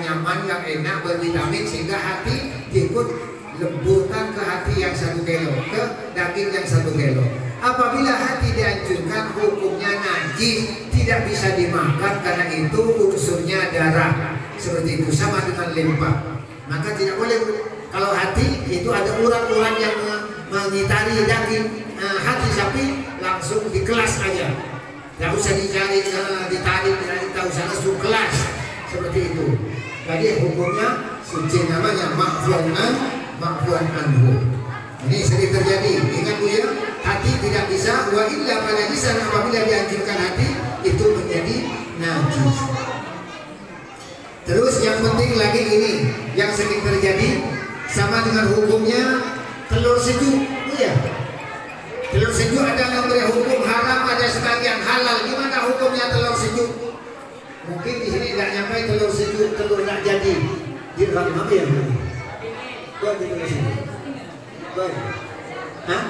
nyaman, yang enak, bervitamin sehingga hati ikut lemburkan ke hati yang 1 kilo, ke daging yang 1 kilo. Apabila hati dihancurkan hukumnya najis, tidak bisa dimakan karena itu unsurnya darah. Seperti itu sama dengan limpa. Maka tidak boleh. Kalau hati itu ada urat-urat yang mengitari daging hati sapi, langsung dikelas aja. Tidak usah dicari, ditarik, tidak usah langsung kelas. Seperti itu. Jadi hukumnya suci, namanya ma'fuan anhu. Ini sering terjadi. Ingat Bu ya, hati tidak bisa wa illa fanajisan, apabila dihancurkan hati itu menjadi najis. yang penting lagi ini yang sering terjadi sama dengan hukumnya telur sejuk. Iya. Telur sejuk ada yang berhukum haram, ada sebagian halal. Gimana hukumnya telur sejuk? Mungkin di sini nggak nyampe telur sejuk, telur nggak jadi. Dirham apa ya? Buat di sini. Buat. Hah?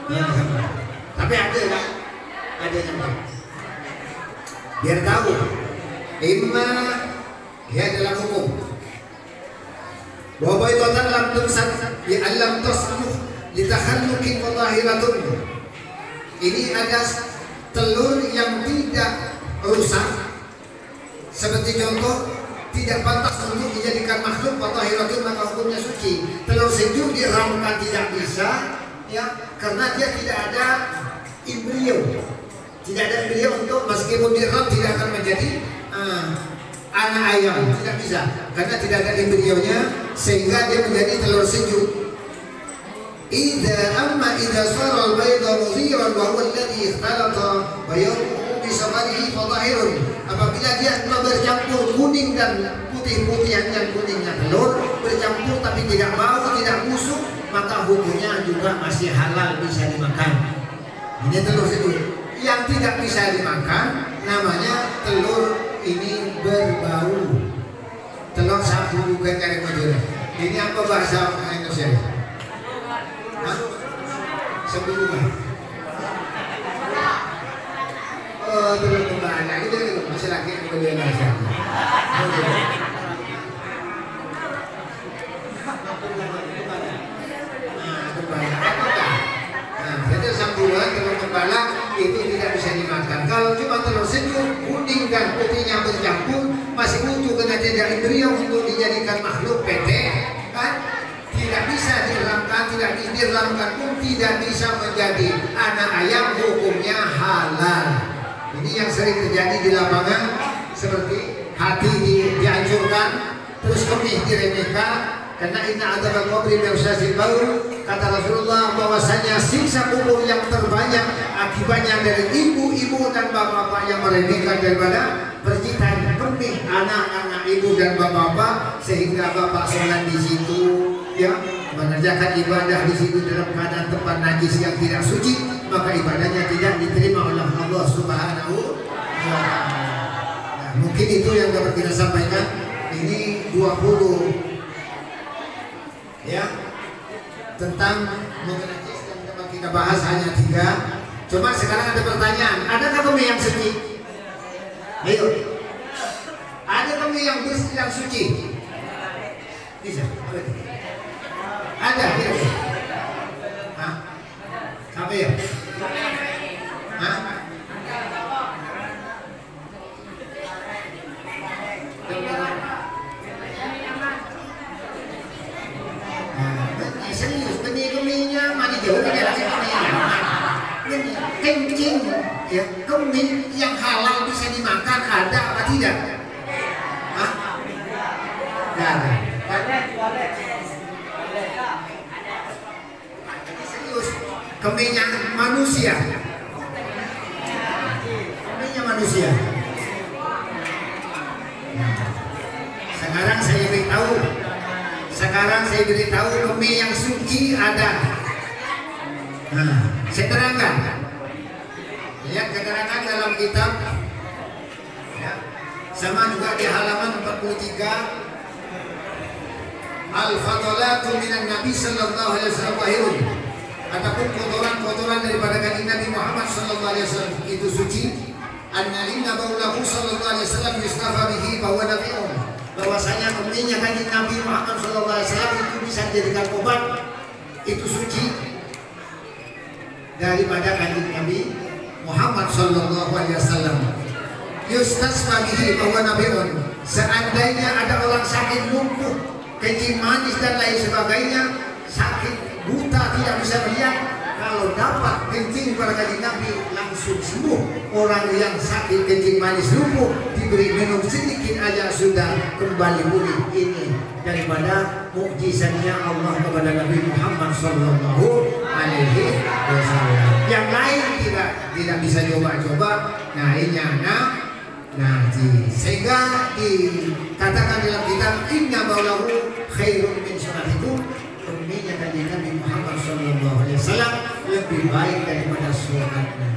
Ya, tapi ada kan? Ada nyampe. Biar tahu. Imma ya dalam hukum. Wa baydatan lam tumsad bi alam tasluh li takhalluqin wa tahiratun. Ini ada telur yang tidak rusak, seperti contoh tidak pantas untuk dijadikan makhluk wa tahiratun, maka hukumnya suci. Telur sejuk diramkan tidak bisa, ya, karena dia tidak ada embrio. Tidak ada embrio untuk meskipun diram tidak akan menjadi anak ayam, tidak bisa karena tidak ada embrionya sehingga dia menjadi telur sejuk. Idza sara al-bayda mudhiran wa huwa alladhi ikhtalaqa bayadhu bi samarihi fa dhahirun. Apabila dia bercampur kuning dan putih-putihan dan kuningnya telur bercampur tapi tidak bau, tidak busuk, maka hukumnya juga masih halal, bisa dimakan. Ini telur sejuk. Yang tidak bisa dimakan namanya telur ini berbau. Telur sapu bukan karet majur. Ini apa bahasa Indonesia? Hah? Sebelumnya. Oh, telur kembali. Itu masih lagi kemudian bahasa. Jadi sambulan telur kembala itu tidak bisa dimakan. Kalau cuma telur sejuk, kuning dan putihnya bercampur, masih utuh karena tidak embrio untuk dijadikan makhluk PT, kan? Tidak bisa diramkan, tidak diramkan pun tidak bisa menjadi anak ayam, hukumnya halal. Ini yang sering terjadi di lapangan, seperti hati dihancurkan, terus kemih diremehkan. Karena inna adzabal qabri bi'usasil baul, kata Rasulullah bahwasanya siksa kubur yang terbanyak akibatnya dari ibu-ibu dan bapak-bapak yang meremehkan daripada percikan kemih anak-anak ibu dan bapak-bapak, sehingga bapak sholat di situ, ya, mengerjakan ibadah di situ dalam keadaan tempat najis yang tidak suci, maka ibadahnya tidak diterima oleh Allah Subhanahu wa Ta'ala. Nah, mungkin itu yang dapat kita sampaikan. Ini 20 ya tentang mengenai yang dapat kita bahas hanya 3. Cuma sekarang ada pertanyaan, adakah kemih yang suci? Ayo, ada kemih yang bersih yang suci? Bisa? Ada? Bisa? Hah? Apa ya? Hah? Serius, benih-benihnya mandi jauh tidak ada kemih. Kencing, ya, kemih yang halal bisa dimakan ada apa tidak? Hah? Tidak ada. Serius, kemihnya manusia. Kemihnya manusia. Sekarang saya beritahu. Sekarang saya beritahu kemih yang suci ada. Nah, saya terangkan. Lihat keterangan dalam kitab, ya, sama juga di halaman 43. Al-fadalatu minan Nabi sallallahu alaihi wasallam. Ataupun kotoran-kotoran daripada kanjeng Nabi Muhammad sallallahu alaihi wasallam itu suci. Anna inna baulahu sallallahu alaihi wasallam yustafa bihi bahwa nabiun. Bahwasanya kemihnya kanjeng Nabi Muhammad sallallahu alaihi wasallam itu bisa dijadikan obat, itu suci daripada kanjeng Nabi Muhammad sallallahu alaihi wasallam. Yustasfa bihi bahwa nabiun. Seandainya ada orang sakit lumpuh, kencing manis dan lain sebagainya, sakit buta tidak bisa melihat, kalau dapat kencing pada kanjeng Nabi langsung sembuh. Orang yang sakit kencing manis lumpuh diberi minum sedikit aja sudah kembali pulih. Ini daripada mukjizatnya Allah kepada Nabi Muhammad sallallahu alaihi wasallam. Yang lain tidak bisa coba-coba. Nah ini anak ngaji. Sehingga dikatakan dalam kitab inna maulahu khairun min sunatikum, umminya kanjeng Nabi Muhammad sallallahu alaihi wasallam lebih baik daripada sunatnya.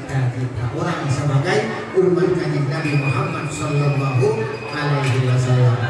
Kita orang sebagai umat kanjeng Nabi Muhammad sallallahu alaihi wasallam.